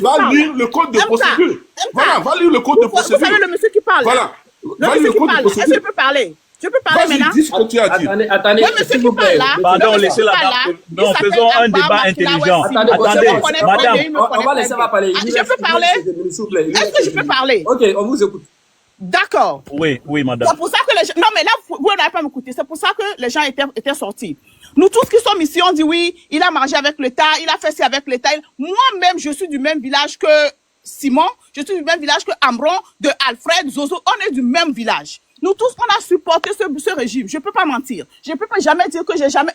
Va lire le code de procédure. Voilà, va lire le code de procédure. Vous savez le monsieur qui parle. Voilà. Va lire le code de procédure. Est-ce que je peux parler? Je peux parler maintenant? Dis ce que tu as dit. Attendez, s'il vous plaît. Pardon, laissez la dame. Non, faisons un débat intelligent. Attendez, madame. On va laisser parler. Je peux parler? Est-ce que je peux parler? Ok, on vous écoute. D'accord. Oui, madame. C'est pour ça que les gens... Non, mais là, vous n'avez pas m'écouter. C'est pour ça que les gens étaient sortis. Nous tous qui sommes ici, on dit oui, il a mangé avec l'État, il a fait ci avec l'État. Moi-même, je suis du même village que Simon, je suis du même village que Amron, de Alfred, Zozo. On est du même village. Nous tous, on a supporté ce régime. Je peux pas mentir. Je peux pas jamais dire que j'ai jamais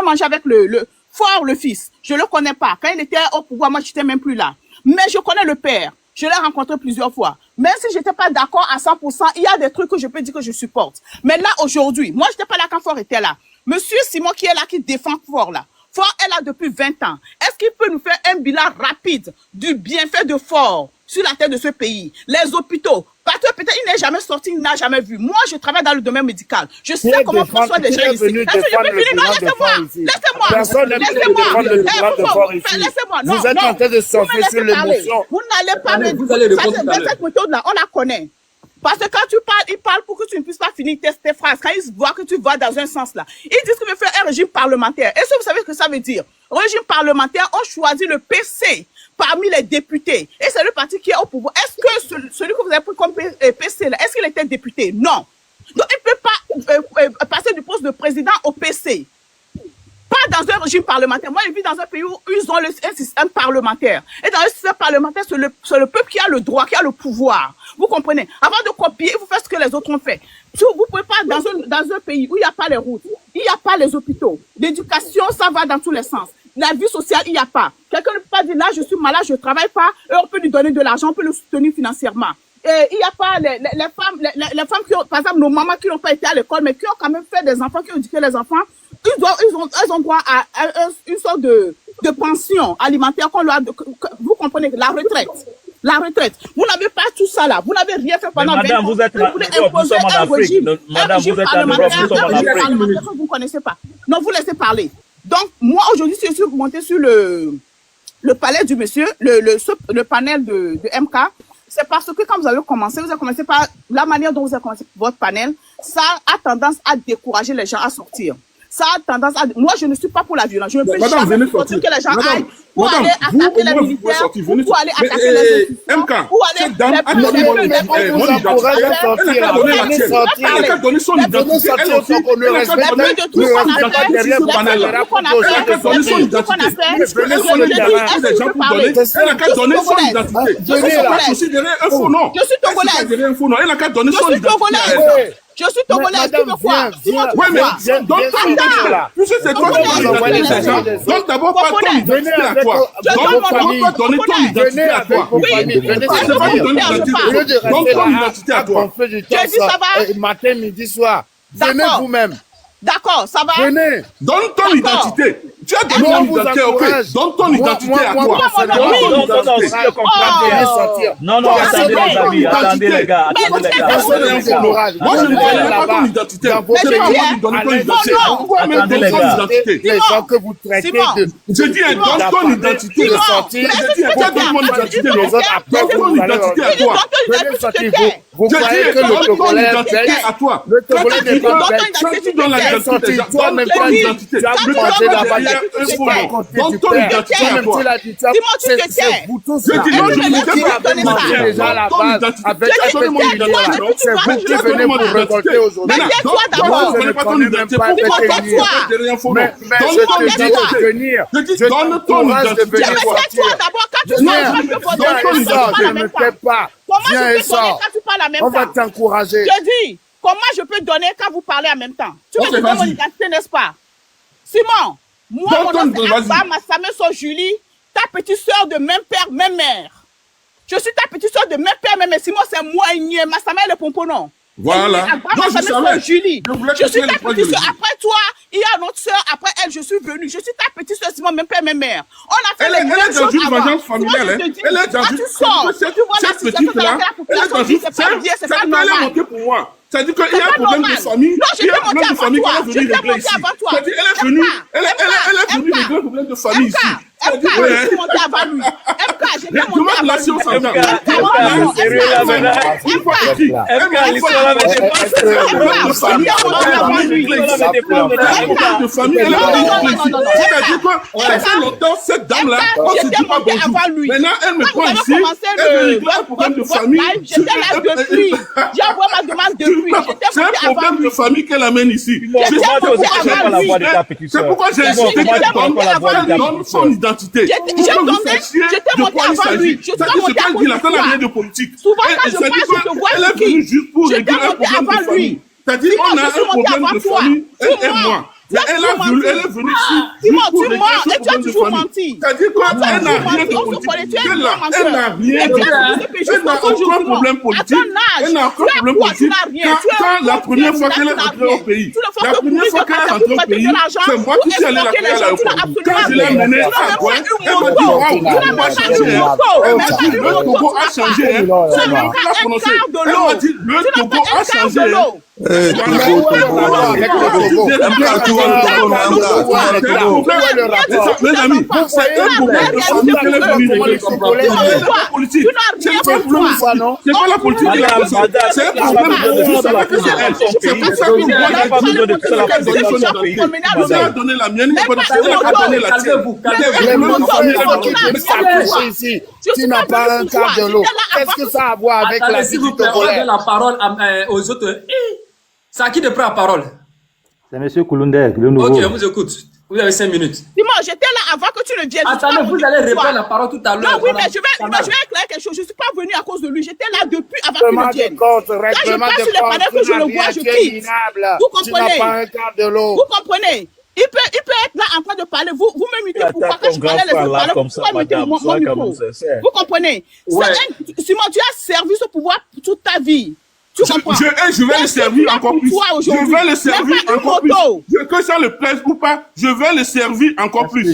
mangé avec le Fort, le fils. Je le connais pas. Quand il était au pouvoir, moi, j'étais même plus là. Mais je connais le père. Je l'ai rencontré plusieurs fois. Même si j'étais pas d'accord à 100%, il y a des trucs que je peux dire que je supporte. Mais là, aujourd'hui, moi, j'étais pas là quand Fort était là. Monsieur Simon qui est là, qui défend Fort là. Fort est là depuis 20 ans. Est-ce qu'il peut nous faire un bilan rapide du bienfait de Fort sur la terre de ce pays? Les hôpitaux, parce que peut-être il n'est jamais sorti, il n'a jamais vu. Moi, je travaille dans le domaine médical. Je sais comment prendre soin des gens ici. Laissez-moi. Vous êtes en train de surfer sur l'émotion. Vous n'allez pas me... Cette méthode-là, on la connaît. Parce que quand tu parles, ils parlent pour que tu ne puisses pas finir tes phrases. Quand ils voient que tu vas dans un sens là, ils disent que veut faire un régime parlementaire. Est-ce que vous savez ce que ça veut dire? Régime parlementaire, on choisit le PC parmi les députés. Et c'est le parti qui est au pouvoir. Est-ce que celui que vous avez pris comme PC là, est-ce qu'il était député? Non. Donc il ne peut pas passer du poste de président au PC. Pas dans un régime parlementaire. Moi, je vis dans un pays où ils ont un système parlementaire. Et dans un système parlementaire, c'est le peuple qui a le droit, qui a le pouvoir. Vous comprenez? Avant de copier, vous faites ce que les autres ont fait. Vous pouvez pas, dans un pays où il n'y a pas les routes, il n'y a pas les hôpitaux, l'éducation, ça va dans tous les sens. La vie sociale, il n'y a pas. Quelqu'un ne peut pas dire, là, je suis malade, je ne travaille pas, et on peut lui donner de l'argent, on peut le soutenir financièrement. Et il n'y a pas les femmes qui ont, par exemple, nos mamans qui n'ont pas été à l'école, mais qui ont quand même fait des enfants, qui ont éduqué les enfants, elles ont droit à une sorte de pension alimentaire qu'on leur a, vous comprenez, la retraite. La retraite. Vous n'avez pas tout ça là. Vous n'avez rien fait pendant 20 ans. Madame, vous êtes en Europe, nous sommes en Afrique. Madame, vous êtes en Europe, nous sommes en Afrique. Vous ne connaissez pas. Non, vous laissez parler. Donc, moi, aujourd'hui, si je suis monté sur le palais du monsieur, le panel de MK, c'est parce que quand vous avez commencé par la manière dont vous avez commencé votre panel, ça a tendance à décourager les gens à sortir. Ça a tendance à... Moi, je ne suis pas pour la violence. Je ne peux jamais sortir que les gens aillent pour aller attaquer les militaires, pour aller attaquer les institutions, pour aller... Elle a donné son identité. Elle a donné son identité. Un faux nom. Je suis togolaise. Elle a qu'à donner son identité. Je suis togolaise, tu veux quoi? Oui, mais donc c'est toi qui dois donner les gens. Donc d'abord pas ton identité à toi. Donc donner ton identité à toi. Oui, c'est pas donner l'identité. Donc ton identité à toi. Je dis ça va. Matin, midi, soir. Venez vous-même. D'accord, ça va. Venez. Donne ton identité. Tu as donné ton identité, ok. Donne ton identité à toi. Non, attendez les amis, attendez les gars. Moi, je ne donnerai pas ton identité. C'est pas moi qui donne ton identité. Attendez les gars. Les gens que vous traitez de... Je dis, donne ton identité. Je dis, donne mon identité. Donne ton identité à toi. Vous croyez que le Togolais à toi. Le Togolais n'est pas tu donnes la identité. toi-même pas l'identité. Tu as mangé là-bas. Donc ton identité à toi. C'est vous tous. Je dis non, je ne veux pas déjà là-bas avec mon identité. C'est vous qui venez pour révolter aujourd'hui. Moi, je ne connais pas ton identité. Mais je te dis de venir. Je dis donne ton identité à toi. Je ne fais pas. Viens et sors. On va t'encourager. Je dis, comment je peux donner quand vous parlez en même temps? Tu veux donner mon identité, n'est-ce pas? Simon, moi, mon nom c'est Abba, ma soeur Julie, ta petite soeur de même père, même mère. Je suis ta petite soeur de même père, même mère. Simon, c'est moi, ma Samé, le pomponon. Voilà. Je suis ta petite soeur. Après toi, il y a une autre soeur. Après elle, je suis venue. Je suis ta petite soeur, Simon, même père, même mère. On a fait les mêmes choses. Elle est dans une vengeance familiale. Elle est dans une... Cette petite-là, elle est dans une... Elle est montée pour moi. Ça dit qu'il y a un problème de famille. Il y a un problème de famille qu'on est venu régler ici. Ça dit elle est venue régler le problème de famille ici. MK, je suis monté avant lui. MK, j'ai bien monté là, si on s'entend. Cette dame-là, on se dit pas bonjour. Maintenant, elle me prend ici, elle me régler un problème de famille. J'étais là depuis. J'ai envoyé ma demande depuis. C'est un problème de famille qu'elle amène ici. C'est pourquoi j'ai insisté qu'elle donne son identité. J'étais monté avant lui. Je suis monté à cause de toi. Rien de politique. Souvent, quand je parle, je te vois elle est venue juste pour régler un problème de famille. C'est-à-dire qu'on a un problème de famille, elle et moi. Elle est venue ici pour régler ce problème de famille. C'est-à-dire qu'elle n'a rien de politique. Elle n'a rien de politique. Elle n'a aucun problème politique. Elle n'a aucun problème politique. Quand la première fois qu'elle est rentrée au pays, la première fois qu'elle est rentrée au pays, c'est moi qui suis allé la créer à l'aéroport. Quand je l'ai menée à Gouin, elle m'a dit, waouh, elle m'a changé. Elle m'a dit, le Togo a changé. C'est même pas prononcé. Elle m'a dit, le Togo a changé. Mes amis, c'est un problème de famille qu'elle est venue régler. C'est pas politique. C'est pas la politique qui l'a fait ça. C'est un problème de c'est pour ça que moi, vous avez donné la mienne, elle n'a pas donné la tienne. Tu n'as pas un quart de l'eau. Qu'est-ce que ça a à voir avec la vie du Togolais? La parole aux autres. C'est à qui de prendre la parole? C'est M. Kouloundé, le nouveau. Ok, on vous écoute. Vous avez 5 minutes. Dis-moi, j'étais là avant que tu ne viennes. Attendez, vous allez répondre la parole tout à l'heure. Non, oui, mais je vais éclairer quelque chose. Je ne suis pas venu à cause de lui. J'étais là depuis avant qu'il ne vienne. Quand je passe sur les panneaux que je le vois, je quitte. Vous comprenez? Vous comprenez? Il peut être là en train de parler. Vous me mutez pourquoi quand je parlais les autres parlent, pourquoi muter mon micro? Vous comprenez? Simon, tu as servi ce pouvoir toute ta vie. Je vais le servir encore plus. Je vais le servir encore plus. Que ça le plaise ou pas, je vais le servir encore plus. Je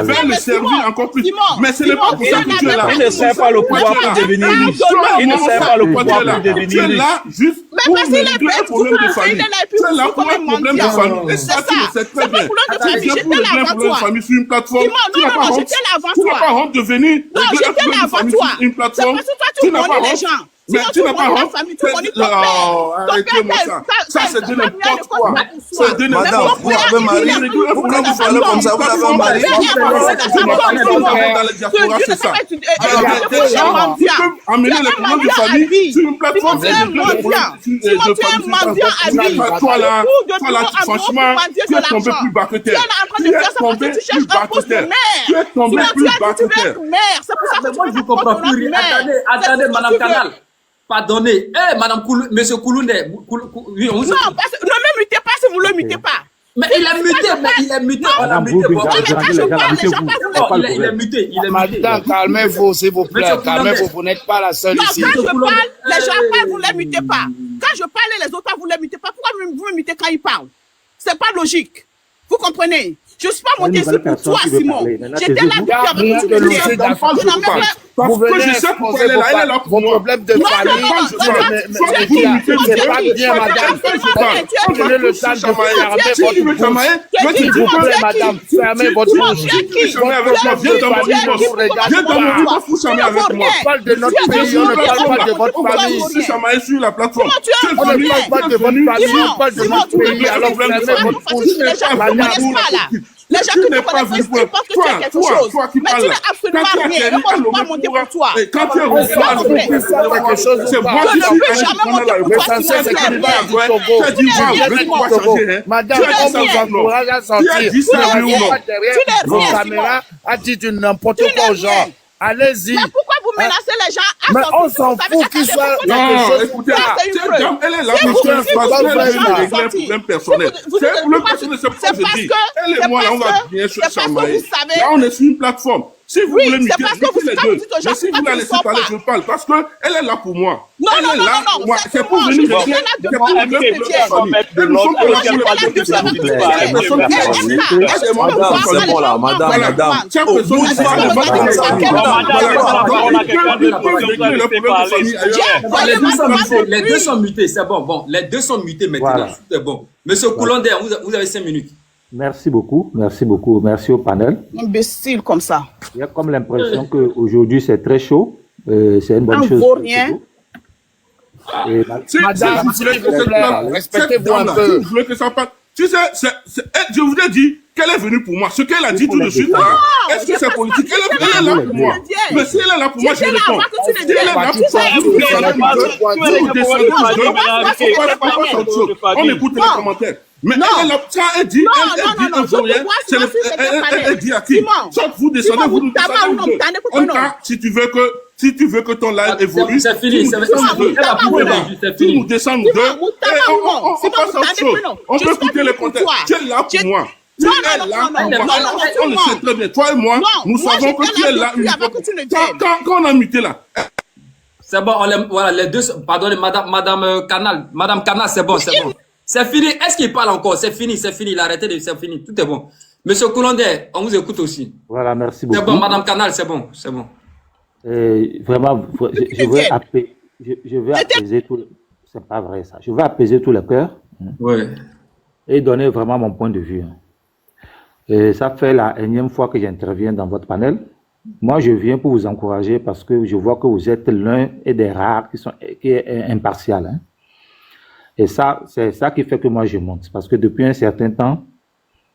vais le servir encore plus. Mais ce n'est pas pour ça que tu es là. Il ne sert pas le pouvoir pour devenir riche. Il ne sert pas le pouvoir pour devenir riche. Tu es là juste pour régler un problème de famille. Tu es là pour un problème de famille. Et ça, tu le sais très bien. Tu es pour régler un problème de famille sur une plateforme. Tu n'as pas honte de venir régler un problème de famille sur une plateforme. Tu n'as pas honte. Mais tu n'as pas honte. Arrêtez-moi ça. Ça, c'est de n'importe quoi. C'est de n'importe quoi. Madame, vous avez un mari. Pourquoi vous parlez comme ça? Vous avez un mari. Dans les diasporas, c'est ça. Tu peux amener les problèmes de famille sur une plateforme. Toi là, franchement, tu es tombé plus bas que terre. Tu es tombé plus bas que terre. Tu es tombé plus bas que terre. Moi, je ne comprends plus. Attendez, Madame Canal. Pardonnez. Madame Monsieur Kouloundé. Oui, on vous non, ne me mutez pas si vous ne le mutez pas. Mais il est muté, on l'a muté. Il est muté. Madame, calmez-vous, s'il vous plaît. Calmez-vous, vous n'êtes pas la seule ici. Quand je parle, les gens parlent, vous ne les mutez pas. Quand je parle, les autres, vous ne les mutez pas. Pourquoi vous me mutez quand ils parlent? C'est pas logique. Vous comprenez? Je ne suis pas monté ici pour toi, Simon. J'étais là depuis avant que tu viennes. Vous venez exposer vos problèmes de famille. C'est pas bien, madame. Prenez le temps de fermer votre bouche. S'il vous plaît, madame, fermez votre bouche. On parle de notre pays, on ne parle pas de votre famille. Sur la plateforme. On ne parle pas de votre famille, on parle de notre pays. Alors fermez votre bouche. Les gens qui ne connaissent pas, ils pensent que tu as quelque chose. Mais tu n'as absolument rien. Et moi, je ne peux pas monter pour toi. Quand tu es quelque chose, c'est moi qui suis madame, on vous encourage à sortir. Vos caméras a dit du n'importe quoi aux gens. Allez-y. Mais pourquoi vous menacez les gens à mais on s'en fout qu'ils soient quelque chose. Écoutez, elle est là parce qu'elle veut régler un problème personnel. C'est un problème personnel, c'est pourquoi je dis. Elle et moi, là, on va bien se chamailler. Là, on est sur une plateforme. Si vous voulez me dire, les deux. Mais si vous la laissez parler, je parle. Parce qu'elle est là pour moi. Elle est là pour moi. C'est pour venir régler. C'est pour régler le C'est bon là, madame. Les deux sont mutés, c'est bon. Les deux sont mutés maintenant. C'est bon. Monsieur Kouloundé, vous avez 5 minutes. Merci beaucoup, merci au panel. Imbécile comme ça. Il y a comme l'impression qu'aujourd'hui c'est très chaud. C'est une bonne chose. vaut rien. Madame, respectez-vous un peu. Vous voulez que ça passe? Tu sais, je vous ai dit qu'elle est venue pour moi. Ce qu'elle a dit tout de suite, est-ce que c'est politique? Elle est là pour moi. Mais si elle est là pour moi, je réponds. Si elle est là pour moi, on écoute les commentaires. Mais ça, elle dit, elle dit à qui? Soit vous descendez, vous nous descendez. Si tu veux que ton live évolue, c'est fini, c'est fini. Tu nous descends, nous deux, on passe à autre chose. On peut écouter les commentaires. Tu es là pour moi. Tu es là pour moi. On le sait très bien. Toi et moi, nous savons que tu es là. Quand on a muté là. C'est bon, voilà, les deux, pardonnez, Madame Canal, c'est bon, c'est bon. C'est fini. Est-ce qu'il parle encore? C'est fini. Il a arrêté, c'est fini. Tout est bon. Monsieur Koulondé, on vous écoute aussi. Voilà, merci beaucoup. C'est bon, Madame Canal, c'est bon. Vraiment, je vais apaiser tout. C'est pas vrai ça. Je vais apaiser tout le cœur. Ouais. Et donner vraiment mon point de vue. Et ça fait la énième fois que j'interviens dans votre panel. Moi, je viens pour vous encourager parce que je vois que vous êtes l'un et des rares qui est impartial. Hein. Et ça, c'est ça qui fait que moi je monte. Parce que depuis un certain temps,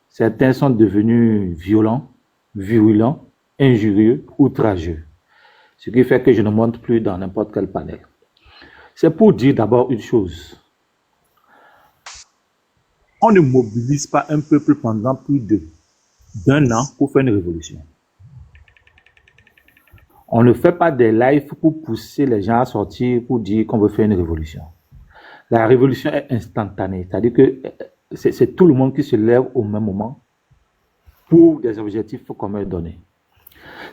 certains sont devenus violents, virulents, injurieux, outrageux. Ce qui fait que je ne monte plus dans n'importe quel panel. C'est pour dire d'abord une chose. On ne mobilise pas un peuple pendant plus d'un an pour faire une révolution. On ne fait pas des lives pour pousser les gens à sortir pour dire qu'on veut faire une révolution. La révolution est instantanée, c'est-à-dire que c'est tout le monde qui se lève au même moment pour des objectifs communs donnés.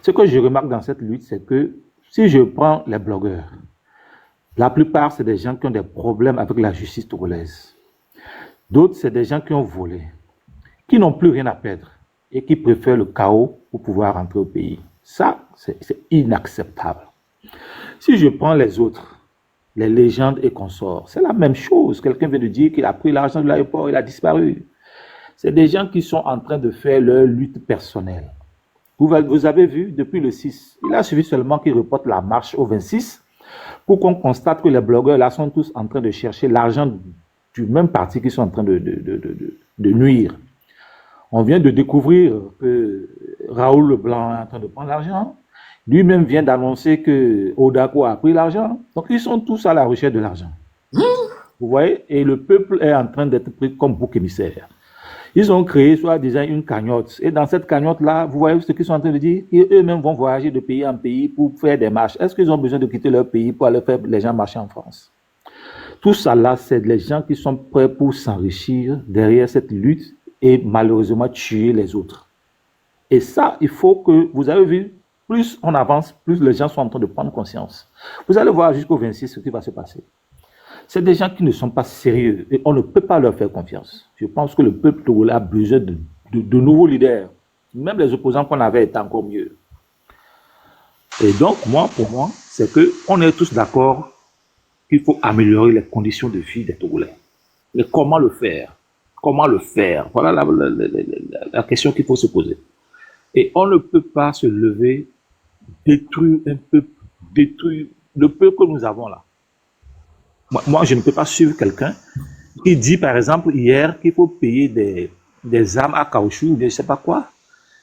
Ce que je remarque dans cette lutte, c'est que si je prends les blogueurs, la plupart, c'est des gens qui ont des problèmes avec la justice togolaise. D'autres, c'est des gens qui ont volé, qui n'ont plus rien à perdre et qui préfèrent le chaos pour pouvoir rentrer au pays. Ça, c'est inacceptable. Si je prends les autres, les légendes et consorts, c'est la même chose. Quelqu'un vient de dire qu'il a pris l'argent de l'aéroport, il a disparu. C'est des gens qui sont en train de faire leur lutte personnelle. Vous avez vu, depuis le 6, il a suffi seulement qu'il reporte la marche au 26 pour qu'on constate que les blogueurs là sont tous en train de chercher l'argent du même parti qui sont en train de nuire. On vient de découvrir que Raoul Leblanc est en train de prendre l'argent. Lui-même vient d'annoncer que Odako a pris l'argent. Donc, ils sont tous à la recherche de l'argent. Vous voyez? Et le peuple est en train d'être pris comme bouc émissaire. Ils ont créé, soi-disant, une cagnotte. Et dans cette cagnotte-là, vous voyez ce qu'ils sont en train de dire? Eux-mêmes vont voyager de pays en pays pour faire des marches. Est-ce qu'ils ont besoin de quitter leur pays pour aller faire les gens marcher en France? Tout ça là, c'est les gens qui sont prêts pour s'enrichir derrière cette lutte et malheureusement tuer les autres. Et ça, il faut que, vous avez vu, plus on avance, plus les gens sont en train de prendre conscience. Vous allez voir jusqu'au 26 ce qui va se passer. C'est des gens qui ne sont pas sérieux et on ne peut pas leur faire confiance. Je pense que le peuple togolais a besoin de nouveaux leaders. Même les opposants qu'on avait étaient encore mieux. Et donc, pour moi, c'est qu'on est tous d'accord qu'il faut améliorer les conditions de vie des Togolais. Mais comment le faire? Comment le faire? Voilà la question qu'il faut se poser. Et on ne peut pas se lever, détruire un peuple, détruire le peuple que nous avons là. Moi, je ne peux pas suivre quelqu'un qui dit, par exemple, hier, qu'il faut payer des armes à caoutchouc ou je ne sais pas quoi.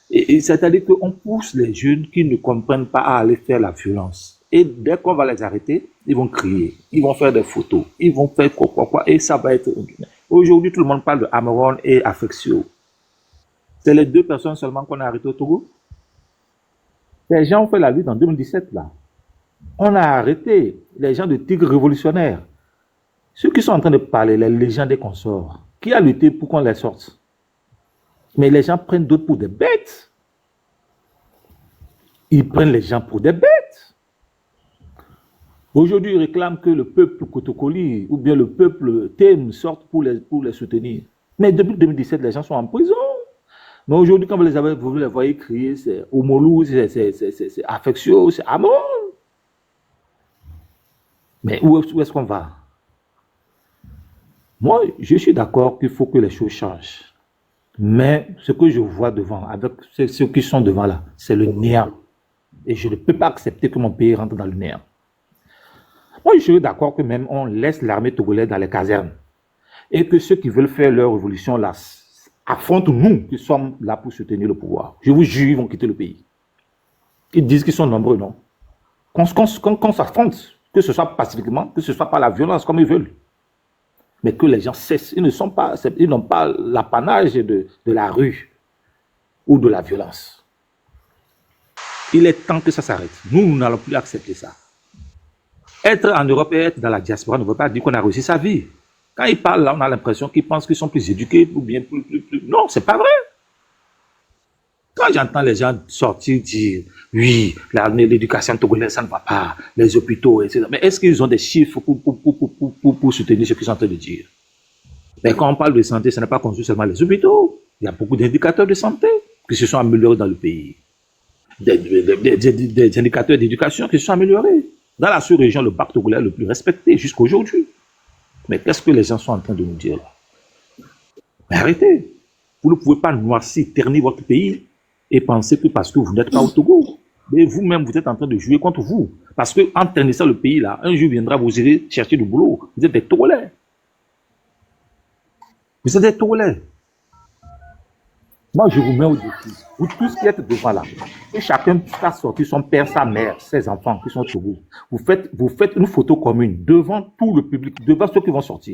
Et c'est-à-dire qu'on pousse les jeunes qui ne comprennent pas à aller faire la violence. Et dès qu'on va les arrêter, ils vont crier, ils vont faire des photos, ils vont faire quoi, et ça va être... Aujourd'hui, tout le monde parle de Amron et Affectio. C'est les deux personnes seulement qu'on a arrêtées au Togo. Les gens ont fait la lutte en 2017, là. On a arrêté les gens de Tigre révolutionnaire. Ceux qui sont en train de parler, les légendes des consorts, qui a lutté pour qu'on les sorte? Mais les gens prennent d'autres pour des bêtes. Ils prennent les gens pour des bêtes. Aujourd'hui, ils réclament que le peuple Kotokoli ou bien le peuple Tem sorte pour les soutenir. Mais depuis 2017, les gens sont en prison. Mais aujourd'hui, quand vous les voyez crier, c'est Omolou, c'est Affectio, c'est Amon. Mais où est-ce qu'on va? Moi, je suis d'accord qu'il faut que les choses changent. Mais ce que je vois devant, avec ceux qui sont devant là, c'est le néant. Et je ne peux pas accepter que mon pays rentre dans le néant. Moi, je suis d'accord que même on laisse l'armée togolaise dans les casernes. Et que ceux qui veulent faire leur révolution là affrontent nous qui sommes là pour soutenir le pouvoir. Je vous jure, ils vont quitter le pays. Ils disent qu'ils sont nombreux, non? Qu'on s'affronte, que ce soit pacifiquement, que ce soit par la violence, comme ils veulent. Mais que les gens cessent. Ils n'ont pas l'apanage de la rue ou de la violence. Il est temps que ça s'arrête. Nous n'allons plus accepter ça. Être en Europe et être dans la diaspora ne veut pas dire qu'on a réussi sa vie. Quand ils parlent là, on a l'impression qu'ils pensent qu'ils sont plus éduqués ou bien plus. Non, c'est pas vrai. Quand j'entends les gens sortir dire oui, l'éducation togolaise, ça ne va pas, les hôpitaux, etc. Mais est-ce qu'ils ont des chiffres pour soutenir ce qu'ils sont en train de dire? Mais quand on parle de santé, ce n'est pas construit seulement les hôpitaux. Il y a beaucoup d'indicateurs de santé qui se sont améliorés dans le pays. Des indicateurs d'éducation qui se sont améliorés. Dans la sous-région, le bac togolais est le plus respecté jusqu'à aujourd'hui. Mais qu'est-ce que les gens sont en train de nous dire là? Mais arrêtez. Vous ne pouvez pas noircir, ternir votre pays et penser que parce que vous n'êtes pas au Togo, mais vous-même, vous êtes en train de jouer contre vous. Parce qu'en ternissant le pays là, un jour viendra, vous irez chercher du boulot. Vous êtes des Togolais. Vous êtes des Togolais. Moi, je vous mets au défi. Vous tous qui êtes devant là, que chacun fasse sortir son père, sa mère, ses enfants qui sont au Togo. Vous faites une photo commune devant tout le public, devant ceux qui vont sortir.